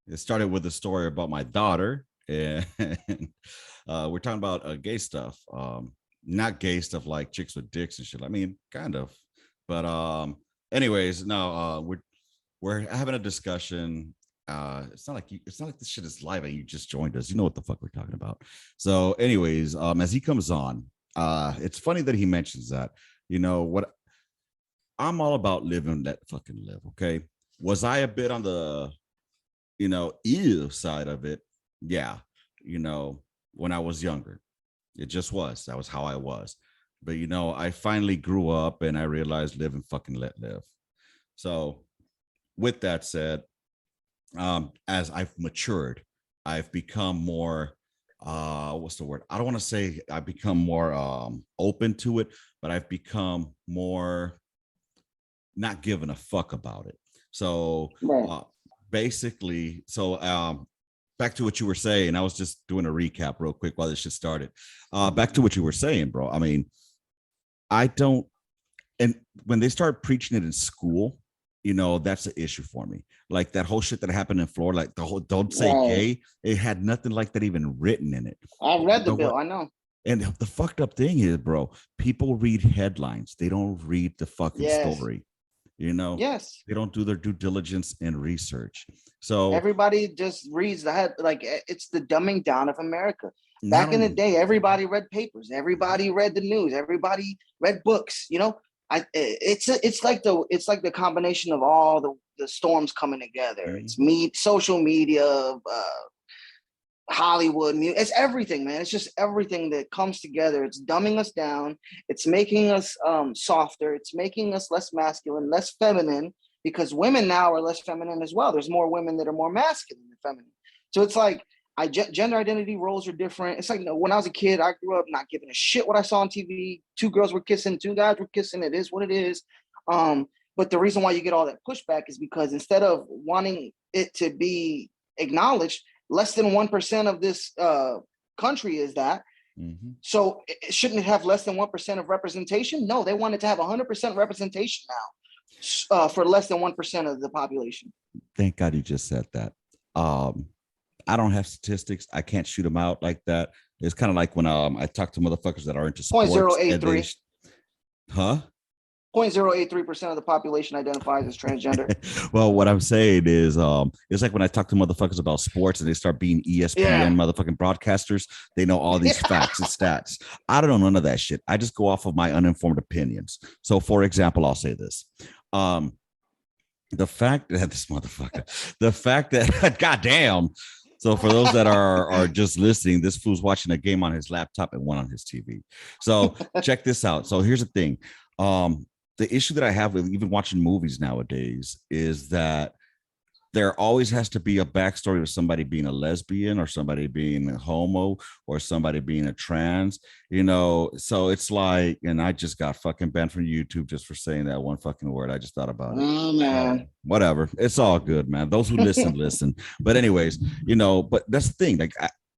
it started with a story about my daughter, and we're talking about gay stuff. Not gay stuff like chicks with dicks and shit. I mean, kind of. But anyways, no, we're having a discussion. It's not like this shit is live and you just joined us. You know what the fuck we're talking about. So, anyways, as he comes on, it's funny that he mentions that. You know what? I'm all about living that fucking live. Okay. Was I a bit on the ew side of it? Yeah. When I was younger, it just was. That was how I was. But I finally grew up and I realized live and fucking let live. So, with that said, as I've matured, I've become more what's the word? I don't want to say I've become more open to it, but I've become more not giving a fuck about it. So Right. basically, back to what you were saying. I was just doing a recap real quick while this shit started. Back to what you were saying, bro. I mean, I don't, and when they start preaching it in school, that's an issue for me. Like that whole shit that happened in Florida, like the whole "don't say Right. gay," it had nothing like that even written in it. I read the But bill. what? I know. And the fucked up thing is, bro, people read headlines. They don't read the fucking Yes. story. You know, Yes. they don't do their due diligence and research. So Everybody just reads the head. Like it's the dumbing down of America. not Back in the only day, everybody read papers. Everybody read the news. Everybody read books. It's like the combination of all the storms coming together. Mhm. It's social media, Hollywood music. It's everything, man. It's just everything that comes together. It's dumbing us down. It's making us softer. It's making us less masculine, less feminine, because women now are less feminine as well. There's more women that are more masculine than feminine. So it's like gender identity roles are different. It's like, when I was a kid, I grew up not giving a shit what I saw on TV. Two girls were kissing, two guys were kissing. It is what it is. But the reason why you get all that pushback is because instead of wanting it to be acknowledged, less than 1% of this country is that. Mhm. So shouldn't it have less than 1% of representation? No, they wanted to have 100% representation now for less than 1% of the population. Thank God you just said that. I don't have statistics. I can't shoot them out like that. It's kind of like when I talk to motherfuckers that are into sports and they, 0.083. huh? 0.083% of the population identifies as transgender. Well, what I'm saying is, it's like when I talk to motherfuckers about sports and they start being ESPN Yeah. motherfucking broadcasters. They know all these facts and stats. I don't know none of that shit. I just go off of my uninformed opinions. So, for example, I'll say this: the fact that this motherfucker, the fact that, goddamn. So for those that are just listening, this fool's watching a game on his laptop and one on his TV. So check this out. So here's the thing. The issue that I have with even watching movies nowadays is that there always has to be a backstory of somebody being a lesbian or somebody being a homo or somebody being a trans, so it's like, and I just got fucking banned from YouTube just for saying that one fucking word. I just thought about it. Oh man. Whatever, it's all good, man. Those who listen. But anyways, but that's the thing, like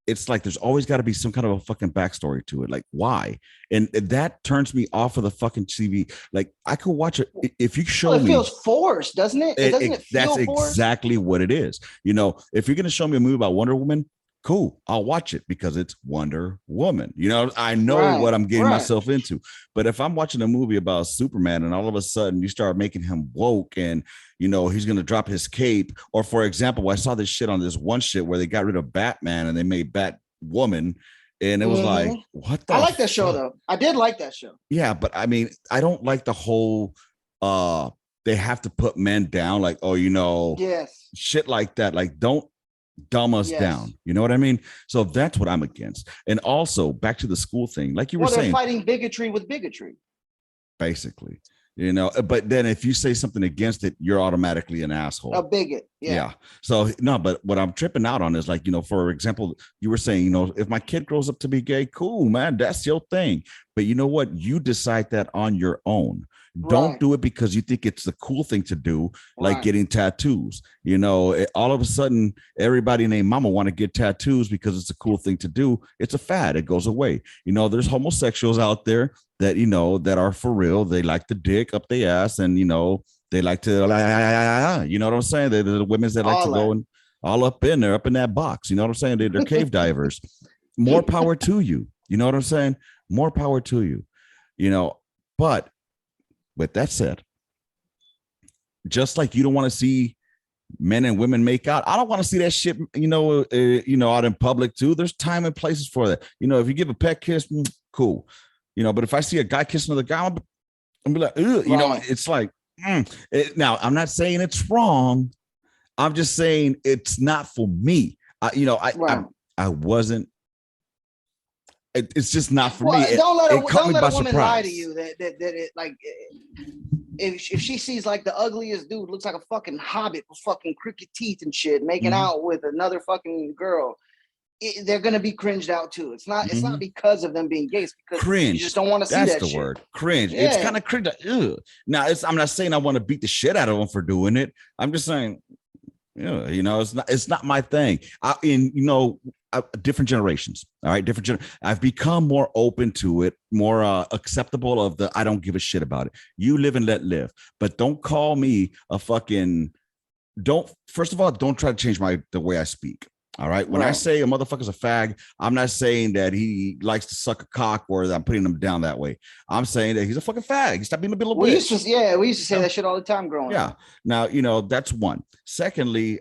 it's like there's always got to be some kind of a fucking backstory to it. Like, why? And that turns me off of the fucking TV. Like, I could watch it if you show it me. feels forced, doesn't it? Doesn't it feel That's forced? exactly what it is. If you're going to show me a movie about Wonder Woman, cool, I'll watch it because it's Wonder Woman. I know what I'm getting myself into. But if I'm watching a movie about Superman and all of a sudden you start making him woke and he's going to drop his cape, or for example, I saw this shit on this one shit where they got rid of Batman and they made Batwoman, and it was like, what the I like that show though. I did like that show. Yeah, but I mean, I don't like the whole they have to put men down, like, yes, shit like that. Like, don't dumb us down. You know what I mean? So that's what I'm against. And also back to the school thing, like you were saying, they're fighting bigotry with bigotry, basically. But then if you say something against it, you're automatically an asshole, a bigot. Yeah. So no, but what I'm tripping out on is like, for example, you were saying, if my kid grows up to be gay, cool, man, that's your thing. But you know what? You decide that on your own. Don't do it because you think it's the cool thing to do, like getting tattoos. All of a sudden, everybody named Mama want to get tattoos because it's a cool thing to do. It's a fad. It goes away. There's homosexuals out there that that are for real. They like the dick up their ass, and they like to, you know what I'm saying? They're the women that like to go and all up in there, up in that box. You know what I'm saying? They're cave divers. More power to you. You know what I'm saying? More power to you. But with that said, just like you don't want to see men and women make out, I don't want to see that shit, out in public too. There's time and places for that. If you give a pet kiss, cool. But if I see a guy kissing another guy, I'm be like, it's like, now I'm not saying it's wrong. I'm just saying it's not for me. I wasn't. It's just not for me. Don't let a woman surprise. lie to you that it, like, if she sees like the ugliest dude looks like a fucking hobbit with fucking crooked teeth and shit making out with another fucking girl, they're gonna be cringed out too. It's not because of them being gay. It's because cringe. You just don't want to see that. That's the shit. Word. Cringe. Yeah. It's kind of cringe. Ugh. Now, I'm not saying I want to beat the shit out of them for doing it. I'm just saying, it's not my thing. Different generations. All right. I've become more open to it, more acceptable of the, I don't give a shit about it. You live and let live, but don't call me a fucking, first of all, don't try to change the way I speak. All right. When I say a motherfucker's a fag, I'm not saying that he likes to suck a cock or that I'm putting him down that way. I'm saying that he's a fucking fag. Stop being a little bitch. We used to say that shit all the time growing up. Now, that's one. Secondly,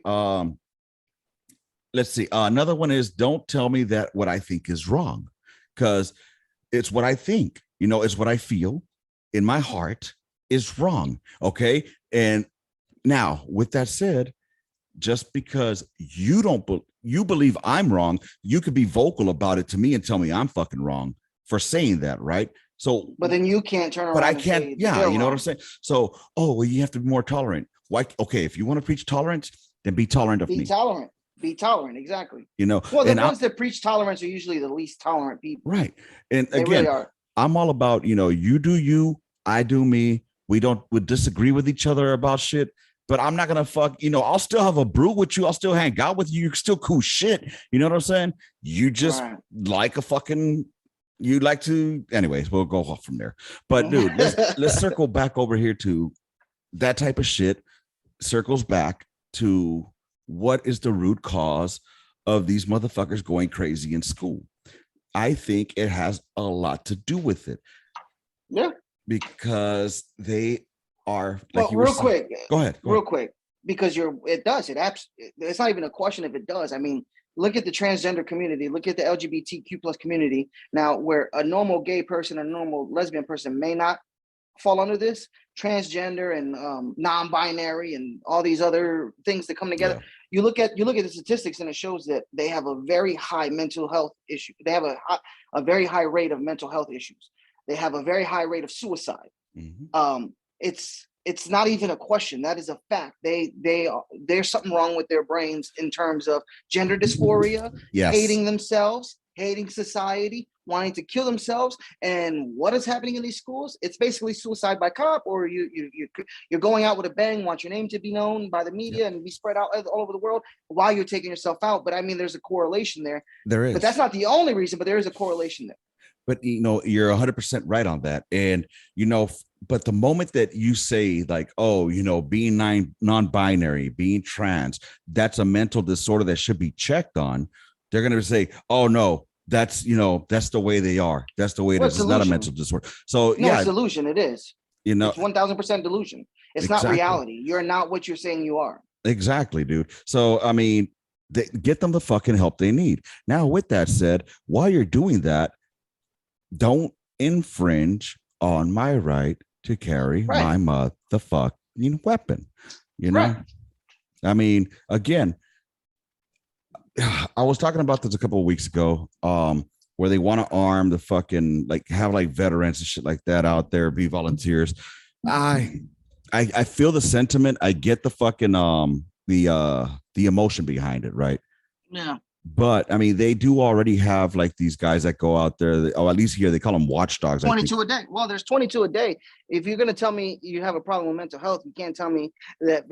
let's see. Another one is, don't tell me that what I think is wrong, because it's what I think. It's what I feel in my heart is wrong. Okay. And now, with that said, just because you believe I'm wrong, you could be vocal about it to me and tell me I'm fucking wrong for saying that, right? So, but then you can't turn around. But I can't. Yeah, you know what I'm saying. So, you have to be more tolerant. Why? Okay, if you want to preach tolerance, then be tolerant of me. Be tolerant. Exactly. Well, the ones that preach tolerance are usually the least tolerant people. Right. And they again, really I'm all about, you do you, I do me. We disagree with each other about shit. But I'm not gonna I'll still have a brew with you. I'll still hang out with you. You're still cool shit. You know what I'm saying? You just like a fucking. You like to. Anyways, we'll go off from there. But dude, let's circle back over here to that type of shit. Circles back to what is the root cause of these motherfuckers going crazy in school. I think it has a lot to do with it. Yeah. Because they are like, real quick. Go ahead. Real quick, because it's not even a question if it does. I mean, look at the transgender community, look at the LGBTQ plus community. Now, where a normal gay person, a normal lesbian person may not fall under this, transgender and non-binary and all these other things that come together. Yeah. You look at the statistics and it shows that they have a very high mental health issue. They have a very high rate of mental health issues. They have a very high rate of suicide. Mm-hmm. it's not even a question. That is a fact. There's something wrong with their brains in terms of gender dysphoria, Yes. hating themselves, hating society, wanting to kill themselves. And what is happening in these schools? It's basically suicide by cop, or you're going out with a bang, want your name to be known by the media and be spread out all over the world while you're taking yourself out. But I mean, there's a correlation there. There is. But that's not the only reason, but there is a correlation there. But you're 100% right on that. And but the moment that you say like, oh, being non-binary, being trans, that's a mental disorder that should be checked on, they're going to say, oh no, that's the way they are. That's the way it is. It's not a mental disorder. So no, it's delusion. It is. It's 1000% delusion. It's not reality. You're not what you're saying you are. Exactly, dude. So I mean, get them the fucking help they need. Now, with that said, while you're doing that, don't infringe on my right to carry my motherfucking weapon. Right. I mean, again, I was talking about this a couple of weeks ago, where they want to arm the fucking, like, have like veterans and shit like that out there, be volunteers. I feel the sentiment. I get the fucking the emotion behind it, right? Yeah. But I mean, they do already have like these guys that go out there, at least here they call them watchdogs. 22 a day. Well, there's 22 a day. If you're going to tell me you have a problem with mental health, you can't tell me that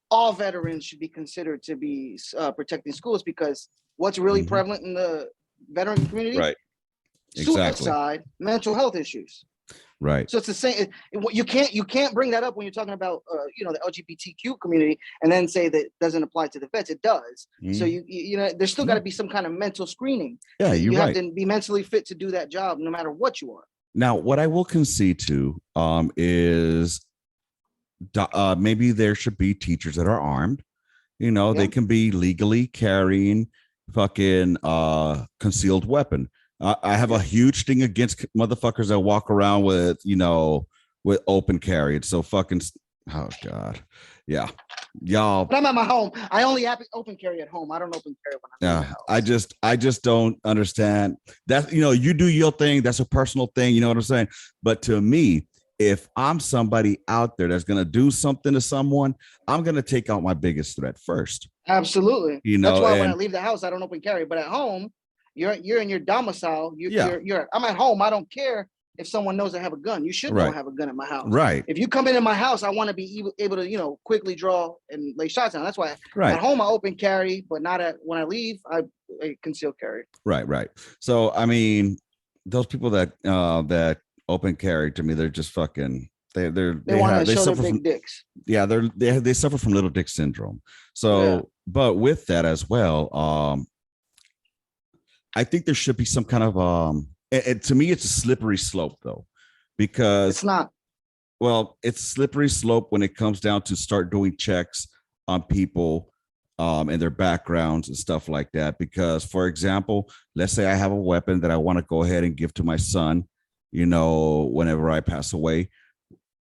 all veterans should be considered to be protecting schools, because what's really prevalent in the veteran community? Right. Suicide, mental health issues. Right. So it's the same. You can't bring that up when you're talking about the LGBTQ community and then say that it doesn't apply to the vets. It does. So there's still got to be some kind of mental screening. Yeah, you have to be mentally fit to do that job, no matter what you are. Now, what I will concede to is maybe there should be teachers that are armed. They can be legally carrying fucking concealed weapon. I have a huge thing against motherfuckers that walk around with open carry. It's so fucking, oh God. Yeah. Y'all. But I'm at my home. I only have open carry at home. I don't open carry when I'm in the house. I just don't understand that. You do your thing. That's a personal thing. You know what I'm saying? But to me, if I'm somebody out there that's going to do something to someone, I'm going to take out my biggest threat first. Absolutely. That's why when I leave the house, I don't open carry. But at home, you're in your domicile. I'm at home. I don't care if someone knows I have a gun. You should know I have a gun in my house. Right. If you come into my house, I want to be able to, quickly draw and lay shots down. That's why at home I open carry, but not when I leave, I conceal carry. Right. So, I mean, those people that open carry, to me, they're just fucking, they want to show their big dicks. Yeah, they suffer from little dick syndrome. So, but with that as well, I think there should be some kind of to me, it's a slippery slope, though, because it's not. Well, it's a slippery slope when it comes down to start doing checks on people and their backgrounds and stuff like that. Because, for example, let's say I have a weapon that I want to go ahead and give to my son, whenever I pass away,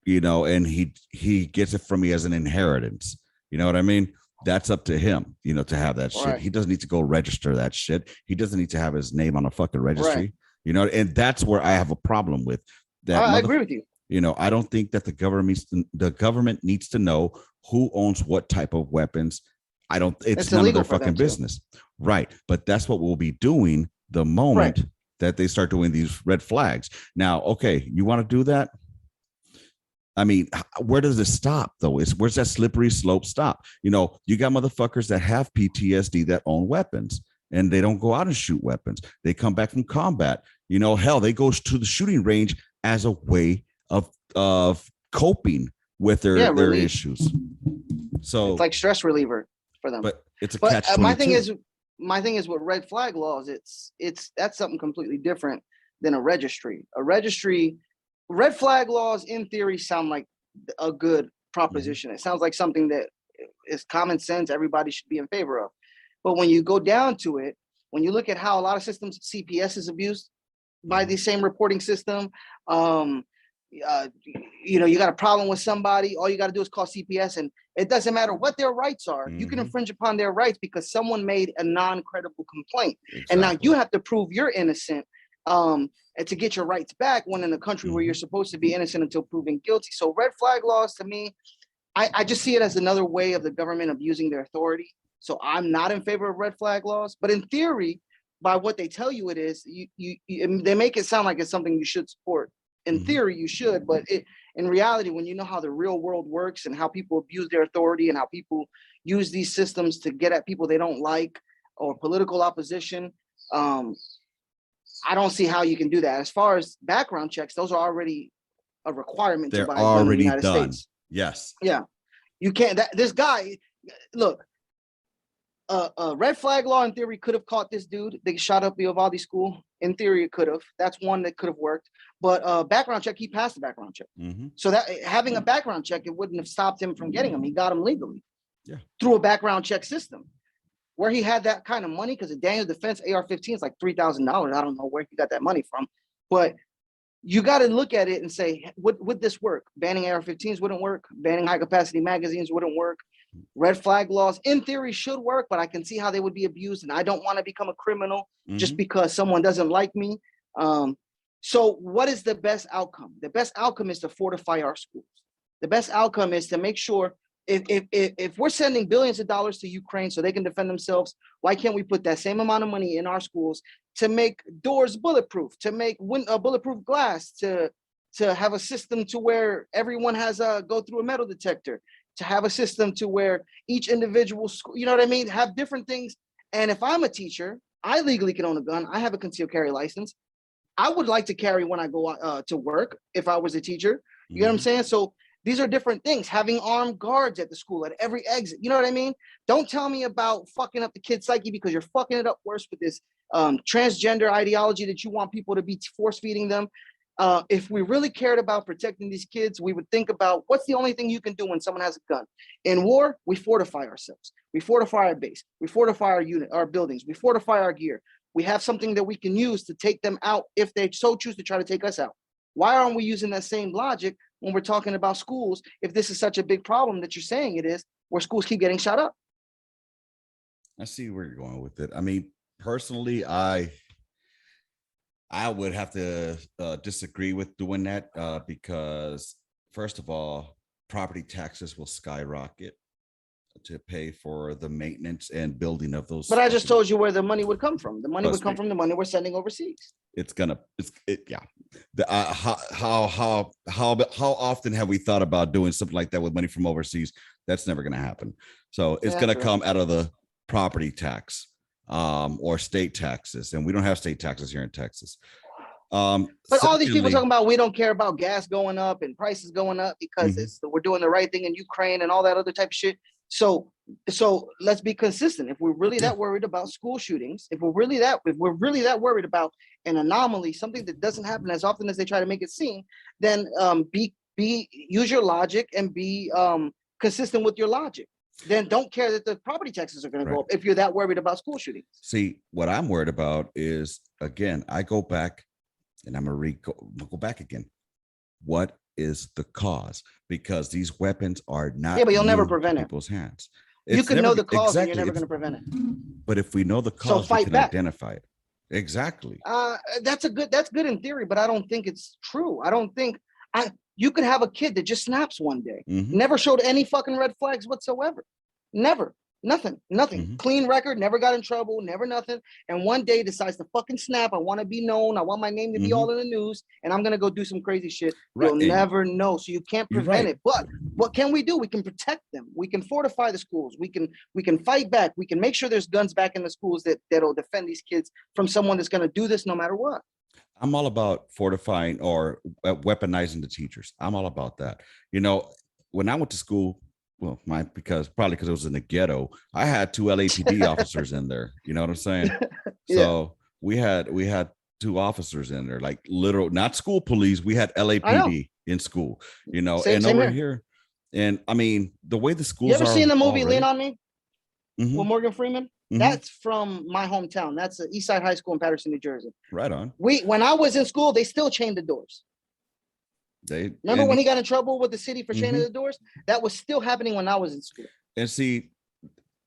and he gets it from me as an inheritance. You know what I mean? That's up to him, to have that shit. He doesn't need to go register that shit. He doesn't need to have his name on a fucking registry, and that's where I have a problem with that. I agree with you. I don't think that the government needs to know who owns what type of weapons. It's none of their fucking business. Right. But that's what we'll be doing the moment that they start doing these red flags. Now, okay, you want to do that? I mean, where does it stop, though? Where's that slippery slope stop? You got motherfuckers that have PTSD that own weapons, and they don't go out and shoot weapons. They come back from combat. Hell, they go to the shooting range as a way of coping with their issues. So it's like stress reliever for them. But it's a catch-22. My thing is with red flag laws, that's something completely different than a registry. Red flag laws, in theory, sound like a good proposition. It sounds like something that is common sense. Everybody should be in favor of. But when you go down to it, when you look at how a lot of systems, CPS is abused by the same reporting system. You got a problem with somebody, all you got to do is call CPS, and it doesn't matter what their rights are. You can infringe upon their rights because someone made a non-credible complaint. And now you have to prove you're innocent. and to get your rights back when in a country where Mhm. you're supposed to be innocent until proven guilty. So red flag laws to me, I just see it as another way of the government abusing their authority. So I'm not in favor of red flag laws, but in theory, by what they tell you it is, they make it sound like it's something you should support. In Mhm. theory, you should, but in reality, when you know how the real world works and how people abuse their authority and how people use these systems to get at people they don't like or political opposition, um, I don't see how you can do that. As far as background checks, those are already a requirement to They're buy a gun in the already United done. States. Yes. Yeah, you can't. This guy, look, red flag law in theory could have caught this dude. They shot up the Uvalde school. In theory, it could have. That's one that could have worked. But background check, he passed the background check. Mm-hmm. So that having a background check, it wouldn't have stopped him from getting him. He got him legally. Yeah. Through a background check system. Where he had that kind of money, because the Daniel Defense AR-15 is like $3,000. I don't know where he got that money from, but you got to look at it and say, would this work? Banning AR-15s wouldn't work. Banning high-capacity magazines wouldn't work. Red flag laws, in theory, should work, but I can see how they would be abused, and I don't want to become a criminal just because someone doesn't like me. So what is the best outcome? The best outcome is to fortify our schools. The best outcome is to make sure if we're sending billions of dollars to Ukraine so they can defend themselves, why can't we put that same amount of money in our schools to make doors bulletproof, to make bulletproof glass, to have a system to where everyone has a go through a metal detector, to have a system to where each individual school, you know what I mean, have different things. And if I'm a teacher, I legally can own a gun. I have a concealed carry license. I would like to carry when I go to work if I was a teacher. You know what I'm saying? So these are different things. Having armed guards at the school at every exit. You know what I mean? Don't tell me about fucking up the kid's psyche, because you're fucking it up worse with this transgender ideology that you want people to be force feeding them. If we really cared about protecting these kids, we would think about what's the only thing you can do when someone has a gun. In war, we fortify ourselves. We fortify our base. We fortify our unit, our buildings. We fortify our gear. We have something that we can use to take them out if they so choose to try to take us out. Why aren't we using that same logic when we're talking about schools, if this is such a big problem that you're saying it is, where schools keep getting shot up? I see where you're going with it. I mean, personally, I would have to disagree with doing that because, first of all, property taxes will skyrocket to pay for the maintenance and building of those. But I just told you where the money would come from. The money would come me. from the money we're sending overseas. Yeah. How often have we thought about doing something like that with money from overseas? That's never going to happen. So it's going to come out of the property tax or state taxes, and we don't have state taxes here in Texas. But all these people talking about we don't care about gas going up and prices going up because we're doing the right thing in Ukraine and all that other type of shit. So let's be consistent. If we're really that worried about school shootings, if we're really that worried about an anomaly, something that doesn't happen as often as they try to make it seem, then use your logic and be consistent with your logic. Then don't care that the property taxes are going to go up if you're that worried about school shootings. See, what I'm worried about is, again, I go back and I'm going to go back again. What is the cause? Because these weapons are not but you'll never prevent it. People's hands. You can know the cause, and you're never going to prevent it. But if we know the cause, we can identify it. Exactly. That's good in theory, but I don't think it's true. I don't think you could have a kid that just snaps one day, never showed any fucking red flags whatsoever, never. Nothing. Clean record, never got in trouble, never nothing. And one day decides to fucking snap. I want to be known. I want my name to be all in the news, and I'm going to go do some crazy shit. You'll never know. So you can't prevent it. But what can we do? We can protect them. We can fortify the schools. We can fight back. We can make sure there's guns back in the schools that'll defend these kids from someone that's going to do this no matter what. I'm all about fortifying or weaponizing the teachers. I'm all about that. You know, when I went to school, well, because it was in the ghetto, I had 2 LAPD officers in there. You know what I'm saying? So we had 2 officers in there, like literal, not school police. We had LAPD in school, you know, and over here. And I mean, the way the schools are. You ever seen the movie already, Lean on Me with Morgan Freeman? That's from my hometown. That's East Side High School in Patterson, New Jersey. Right on. When I was in school, they still chained the doors. Remember when he got in trouble with the city for chaining the doors? That was still happening when I was in school. And see,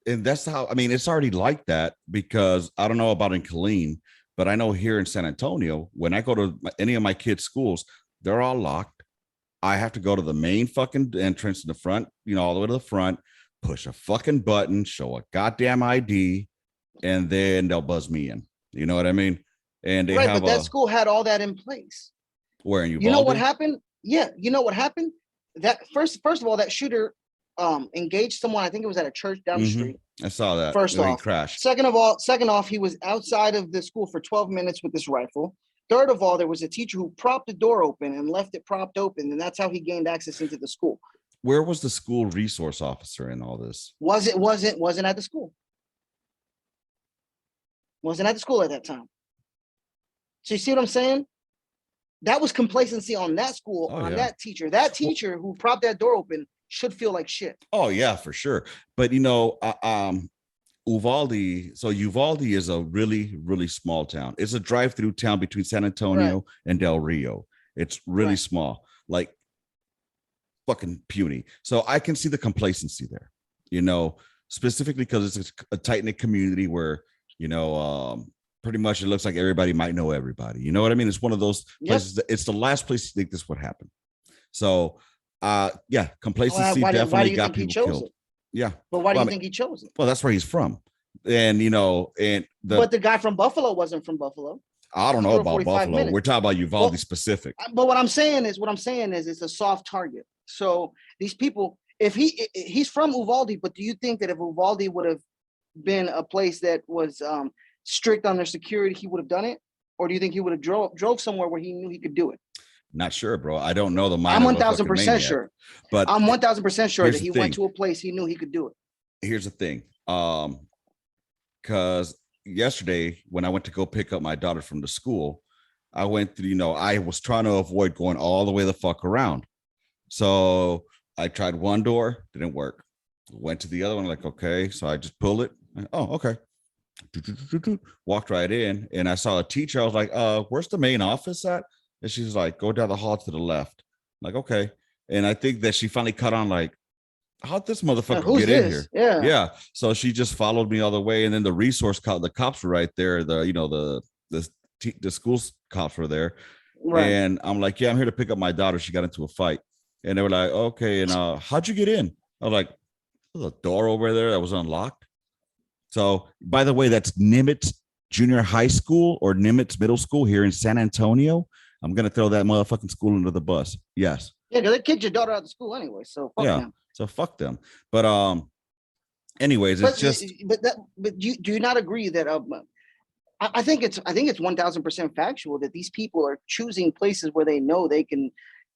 and that's how, I mean, it's already like that, because I don't know about in Killeen, But I know here in San Antonio, when I go to any of my kids' schools, they're all locked. I have to go to the main fucking entrance in the front, all the way to the front, push a fucking button, show a goddamn ID, and then they'll buzz me in. You know what I mean? And they Right, have but that school had all that in place. where in You know what Uvalde? happened? Yeah, you know what happened? That first of all, that shooter engaged someone. I think it was at a church down the street. I saw that. First He off. crashed. Second off, he was outside of the school for 12 minutes with this rifle. Third of all, there was a teacher who propped the door open and left it propped open, and that's how he gained access into the school. Where was the school resource officer in all this? Wasn't at the school. Wasn't at the school at that time. So you see what I'm saying? That was complacency on that school, that teacher. That teacher who propped that door open should feel like shit. Oh yeah, for sure. But Uvalde. So Uvalde is a really, really small town. It's a drive-through town between San Antonio and Del Rio. It's really small, like fucking puny. So I can see the complacency there, specifically because it's a tight-knit community where, pretty much it looks like everybody might know everybody. You know what I mean? It's one of those places. It's the last place you think this would happen. So, complacency definitely got people killed. Yeah. But why do you think he chose it? Well, that's where he's from. And, but the guy from Buffalo wasn't from Buffalo. I don't know about Buffalo. Minutes. We're talking about Uvalde specific. But what I'm saying is it's a soft target. So these people, if he's from Uvalde, but do you think that if Uvalde would have been a place that was strict on their security, he would have done it? Or do you think he would have drove somewhere where he knew he could do it? Not sure, bro. I don't know the mind. I'm 1,000% sure. But I'm 1,000% sure that he went to a place he knew he could do it. Here's the thing. Because yesterday when I went to go pick up my daughter from the school, I went through, I was trying to avoid going all the way the fuck around. So I tried one door, didn't work. Went to the other one, like, okay. So I just pulled it. Oh, okay. Walked right in and I saw a teacher. I was like, where's the main office at? And she's like, go down the hall to the left. I'm like, okay. And I think that she finally cut on like, how'd this motherfucker get in here? Yeah. So she just followed me all the way. And then the the cops were right there. The school cops were there. Right. And I'm like, yeah, I'm here to pick up my daughter. She got into a fight. And they were like, okay. And how'd you get in? I was like, there's a door over there that was unlocked. So by the way, that's Nimitz Junior High School or Nimitz Middle School here in San Antonio. I'm going to throw that motherfucking school under the bus. Yes. Yeah, because they kicked your daughter out of school anyway. So fuck them. So fuck them. But anyways, it's just. But do you not agree that I think it's 1,000% factual that these people are choosing places where they know they can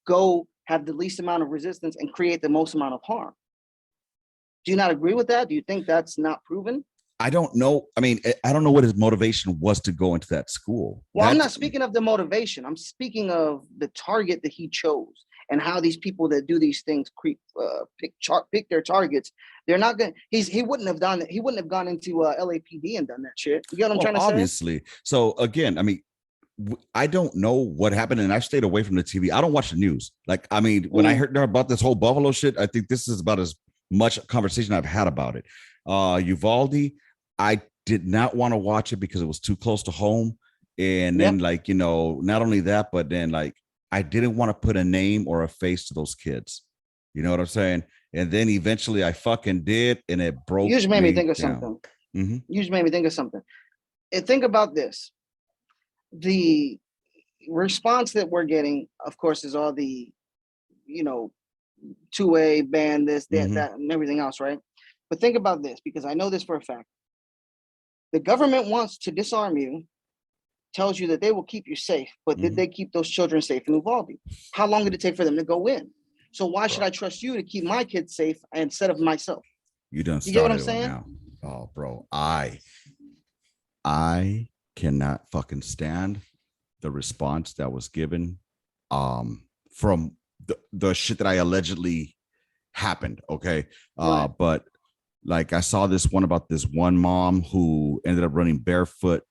go have the least amount of resistance and create the most amount of harm. Do you not agree with that? Do you think that's not proven? I don't know. I mean, I don't know what his motivation was to go into that school. Well, I'm not speaking of the motivation. I'm speaking of the target that he chose and how these people that do these things pick their targets. They're not going. He wouldn't have done that. He wouldn't have gone into LAPD and done that shit. You get what I'm trying to say? Obviously. So again, I mean, I don't know what happened, and I stayed away from the TV. I don't watch the news. Like, I mean, when I heard about this whole Buffalo shit, I think this is about as much conversation I've had about it. Uvalde, I did not want to watch it because it was too close to home. And then not only that, but then I didn't want to put a name or a face to those kids. You know what I'm saying? And then eventually I fucking did, and it broke. You just made me think of something. Mm-hmm. You just made me think of something. And think about this. The response that we're getting, of course, is all the, 2A ban this, that, that, and everything else, right? But think about this, because I know this for a fact. The government wants to disarm you, tells you that they will keep you safe, but did they keep those children safe in Uvalde? How long did it take for them to go in? So why should I trust you to keep my kids safe instead of myself? You don't. You get what I'm saying? Now. Oh, bro, I cannot fucking stand the response that was given from the shit that I allegedly happened. Okay. Right. But I saw this one about this one mom who ended up running barefoot,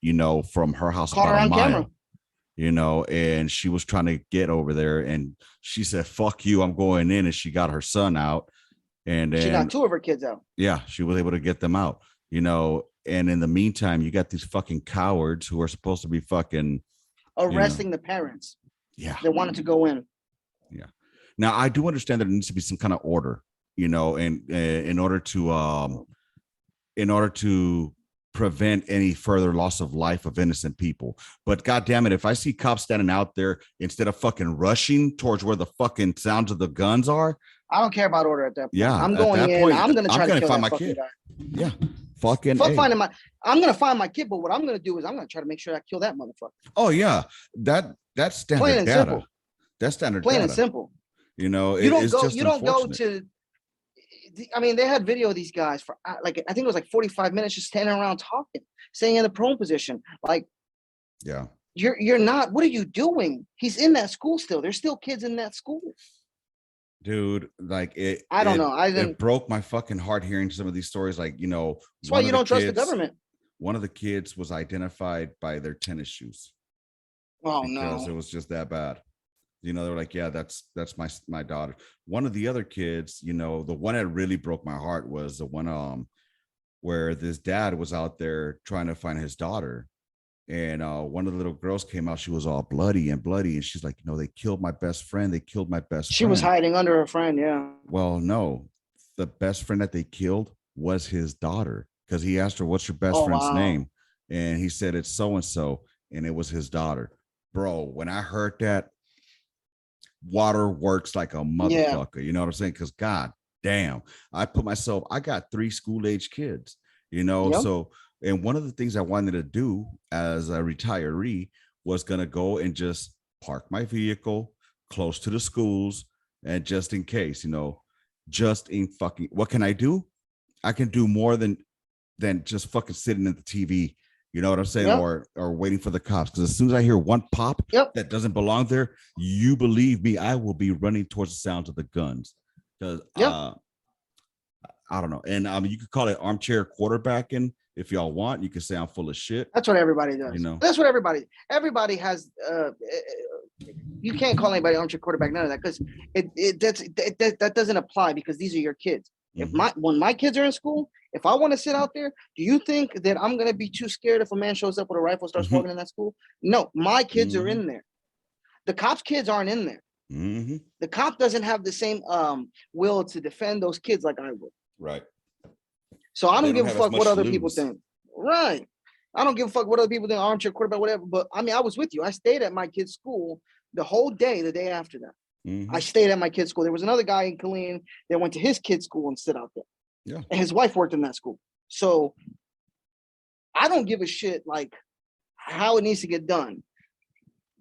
from her house about a mile, and she was trying to get over there, and she said, fuck you, I'm going in. And she got her son out, and then she got two of her kids out. Yeah, she was able to get them out. and in the meantime, you got these fucking cowards who are supposed to be fucking arresting the parents. Yeah. They wanted to go in. Yeah. Now I do understand there needs to be some kind of order, and in order to prevent any further loss of life of innocent people. But God damn it, if I see cops standing out there instead of fucking rushing towards where the fucking sounds of the guns are, I don't care about order at that point. Yeah, I'm going in. I'm gonna try to kill find that my fucking kid. guy. Yeah, fucking. Fuck finding my. I'm gonna find my kid, but what I'm gonna do is I'm gonna try to make sure I kill that motherfucker. Oh yeah, that's standard Plain and data. Simple. That's standard Plain data. and simple. You don't go to. I mean, they had video of these guys for like I think it was like 45 minutes just standing around talking, staying in the prone position. Like, yeah, you're not. What are you doing? He's in that school still. There's still kids in that school. Dude, like I don't know. It broke my fucking heart hearing some of these stories. Like, that's why you don't trust the government. One of the kids was identified by their tennis shoes. Oh because no, it was just that bad. They were like, yeah, that's my daughter. One of the other kids, the one that really broke my heart was the one where this dad was out there trying to find his daughter. And one of the little girls came out. She was all bloody. And she's like, they killed my best friend. They killed my best friend. She was hiding under her friend. Yeah. Well, no, the best friend that they killed was his daughter, because he asked her, what's your best friend's name? And he said, it's so-and-so. And it was his daughter. Bro, when I heard that, water works like a motherfucker. Yeah. You know what I'm saying? Because God damn, I got 3 school-age kids, yep. So. And one of the things I wanted to do as a retiree was going to go and just park my vehicle close to the schools. And just in case, what can I do? I can do more than just fucking sitting at the TV. You know what I'm saying? Yep. Or waiting for the cops. Because as soon as I hear one pop that doesn't belong there, you believe me, I will be running towards the sounds of the guns. Because I don't know. And you could call it armchair quarterbacking. If y'all want, you can say I'm full of shit. That's what everybody does. That's what everybody has. You can't call anybody armchair quarterback, none of that, because that doesn't apply, because these are your kids. Mm-hmm. When my kids are in school, if I want to sit out there, do you think that I'm going to be too scared if a man shows up with a rifle, starts walking in that school? No, my kids are in there. The cops' kids aren't in there. Mm-hmm. The cop doesn't have the same will to defend those kids like I would. Right. So I don't give a fuck what other people think. Right. I don't give a fuck what other people think, armchair quarterback, whatever. But I mean, I was with you. I stayed at my kid's school the whole day, the day after that. Mm-hmm. I stayed at my kid's school. There was another guy in Gunline that went to his kid's school and stood out there. Yeah. And his wife worked in that school. So I don't give a shit like how it needs to get done.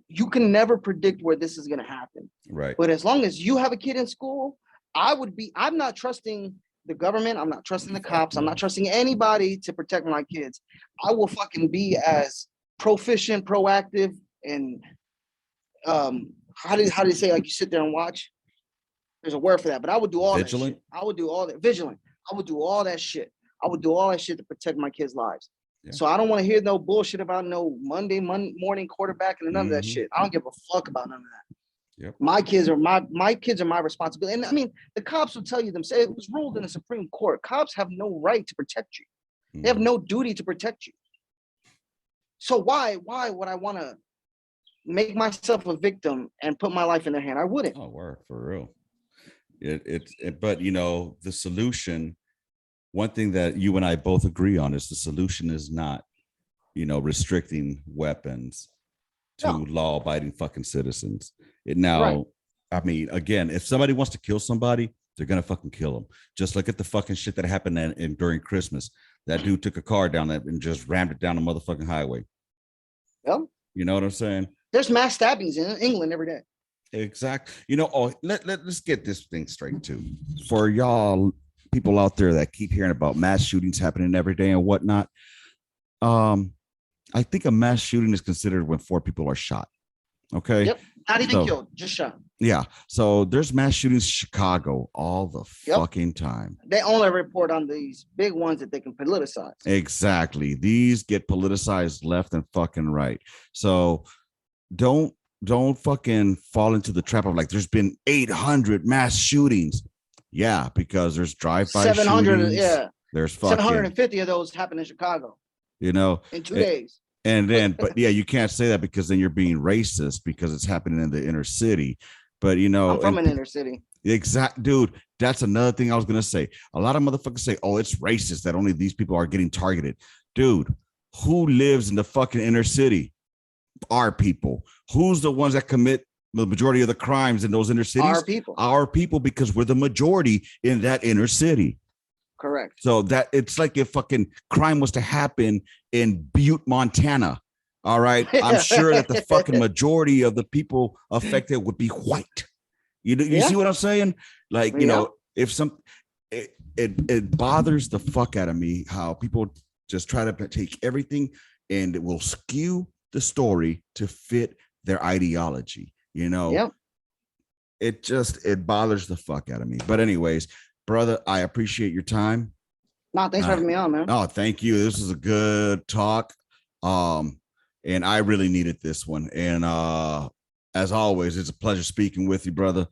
You can never predict where this is going to happen. Right. But as long as you have a kid in school, I'm not trusting the government. I'm not trusting the cops. I'm not trusting anybody to protect my kids. I will fucking be as proficient, proactive, and how do you say, like, you sit there and watch? There's a word for that, but I would do all vigilant. That shit. I would do all that. Vigilant. I would do all that shit. I would do all that shit to protect my kids' lives. Yeah. So I don't want to hear no bullshit about no Monday morning quarterback and none of that shit. I don't give a fuck about none of that. Yep. My kids are my responsibility. And I mean, the cops will tell you themselves, it was ruled in the Supreme Court. Cops have no right to protect you. They have no duty to protect you. So why would I want to make myself a victim and put my life in their hand? I wouldn't. Oh, word, for real. But the solution, one thing that you and I both agree on is the solution is not, restricting weapons to law-abiding fucking citizens. Right. I mean, again, if somebody wants to kill somebody, they're gonna fucking kill them. Just look at the fucking shit that happened during Christmas. That dude took a car down that and just rammed it down the motherfucking highway. Yeah. You know what I'm saying? There's mass stabbings in England every day. Exactly. Let's get this thing straight too. For y'all people out there that keep hearing about mass shootings happening every day and whatnot, I think a mass shooting is considered when 4 people are shot. Okay. Yep. Not even killed, just shot. Yeah. So there's mass shootings in Chicago all the fucking time. They only report on these big ones that they can politicize. Exactly. These get politicized left and fucking right. So don't fucking fall into the trap of like, there's been 800 mass shootings. Yeah, because there's drive-by 700. shootings. Yeah. There's fucking 750 of those happened in Chicago, you know, in 2 days. And then, but yeah, you can't say that because then you're being racist because it's happening in the inner city. But I'm from an inner city. Exact, dude. That's another thing I was gonna say. A lot of motherfuckers say, "Oh, it's racist that only these people are getting targeted." Dude, who lives in the fucking inner city? Our people. Who's the ones that commit the majority of the crimes in those inner cities? Our people. Our people, because we're the majority in that inner city. Correct. So that it's like if fucking crime was to happen in Butte, Montana. All right. I'm sure that the fucking majority of the people affected would be white. You see what I'm saying? Like, you know, if some it bothers the fuck out of me how people just try to take everything and it will skew the story to fit their ideology. You know, it bothers the fuck out of me. But anyways, brother, I appreciate your time. No, thanks for having me on, man. Oh, thank you. This is a good talk. And I really needed this one. And as always, it's a pleasure speaking with you, brother.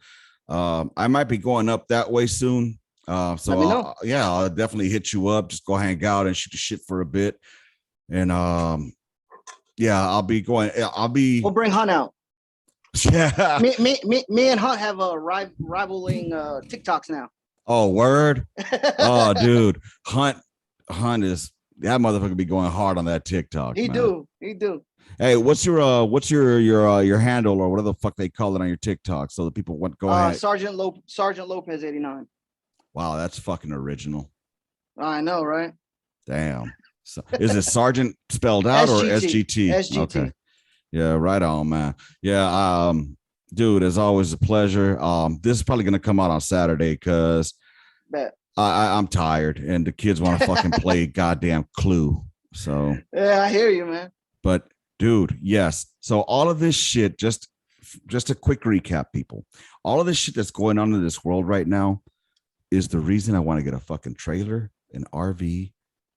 I might be going up that way soon. So yeah, I'll definitely hit you up. Just go hang out and shoot the shit for a bit. And yeah, I'll be going. We'll bring Hunt out. Yeah. Me and Hunt have a rivaling TikToks now. Oh, word. Oh, dude. Hunt is that motherfucker be going hard on that TikTok. He do. Hey, what's your handle or whatever the fuck they call it on your TikTok so that people want go ahead. Sergeant Lopez 89. Wow, that's fucking original. I know, right? Damn. So, is it Sergeant spelled out or SGT? SGT. Okay. Yeah, right on, man. Yeah, dude, as always, a pleasure. This is probably gonna come out on Saturday because I'm tired and the kids want to fucking play goddamn Clue. So yeah, I hear you, man. But dude, yes. So all of this shit, just a quick recap, people. All of this shit that's going on in this world right now is the reason I want to get a fucking trailer, an RV,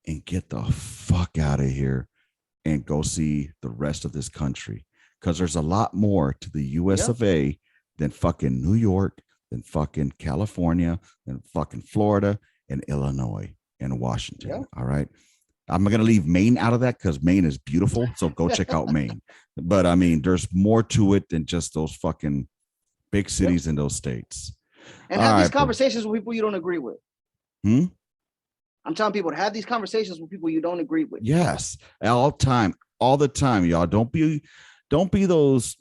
and get the fuck out of here and go see the rest of this country. Because there's a lot more to the US of A than fucking New York, than fucking California, than fucking Florida and Illinois and Washington. Yeah. All right. I'm going to leave Maine out of that because Maine is beautiful. So go check out Maine. But I mean, there's more to it than just those fucking big cities in those states. And have these conversations with people you don't agree with. I'm telling people to have these conversations with people you don't agree with. Yes. All the time, y'all. Don't be those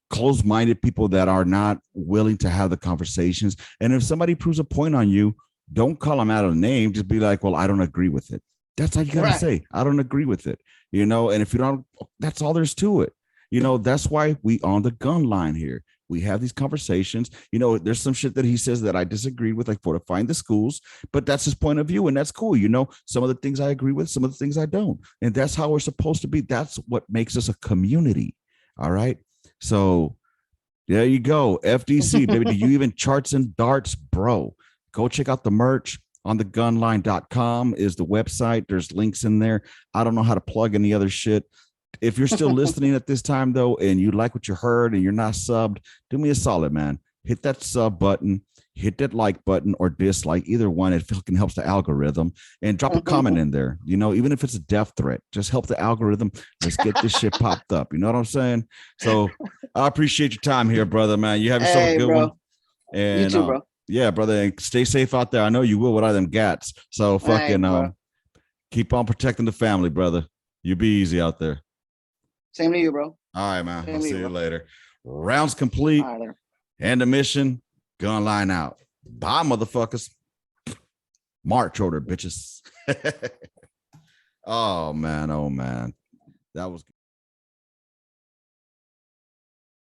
closed-minded people that are not willing to have the conversations. And if somebody proves a point on you, don't call them out of a name. Just be like, well, I don't agree with it. That's all you gotta say. I don't agree with it, you know. And if you don't, that's all there's to it, you know. That's why we on the Gunline here. We have these conversations. You know, there's some shit that he says that I disagree with, like fortifying the schools, but that's his point of view, and that's cool. You know, some of the things I agree with, some of the things I don't, and that's how we're supposed to be. That's what makes us a community. All right. So there you go, FDC, baby. Do you even charts and darts, bro? Go check out the merch. On the gunline.com is the website. There's links in there. I don't know how to plug any other shit. If you're still listening at this time, though, and you like what you heard and you're not subbed, do me a solid, man. Hit that sub button, hit that like button or dislike, either one. It fucking helps the algorithm. And drop a comment in there. You know, even if it's a death threat, just help the algorithm. Let's get this shit popped up. You know what I'm saying? So I appreciate your time here, brother, man. You have yourself a good one. And you too, bro. Yeah, brother, and stay safe out there. I know you will with all them gats. So fucking keep on protecting the family, brother. You be easy out there. Same to you, bro. All right, man. I'll see you later. Rounds complete. End of mission. Gunline out. Bye, motherfuckers. March order, bitches. Oh man. That was good.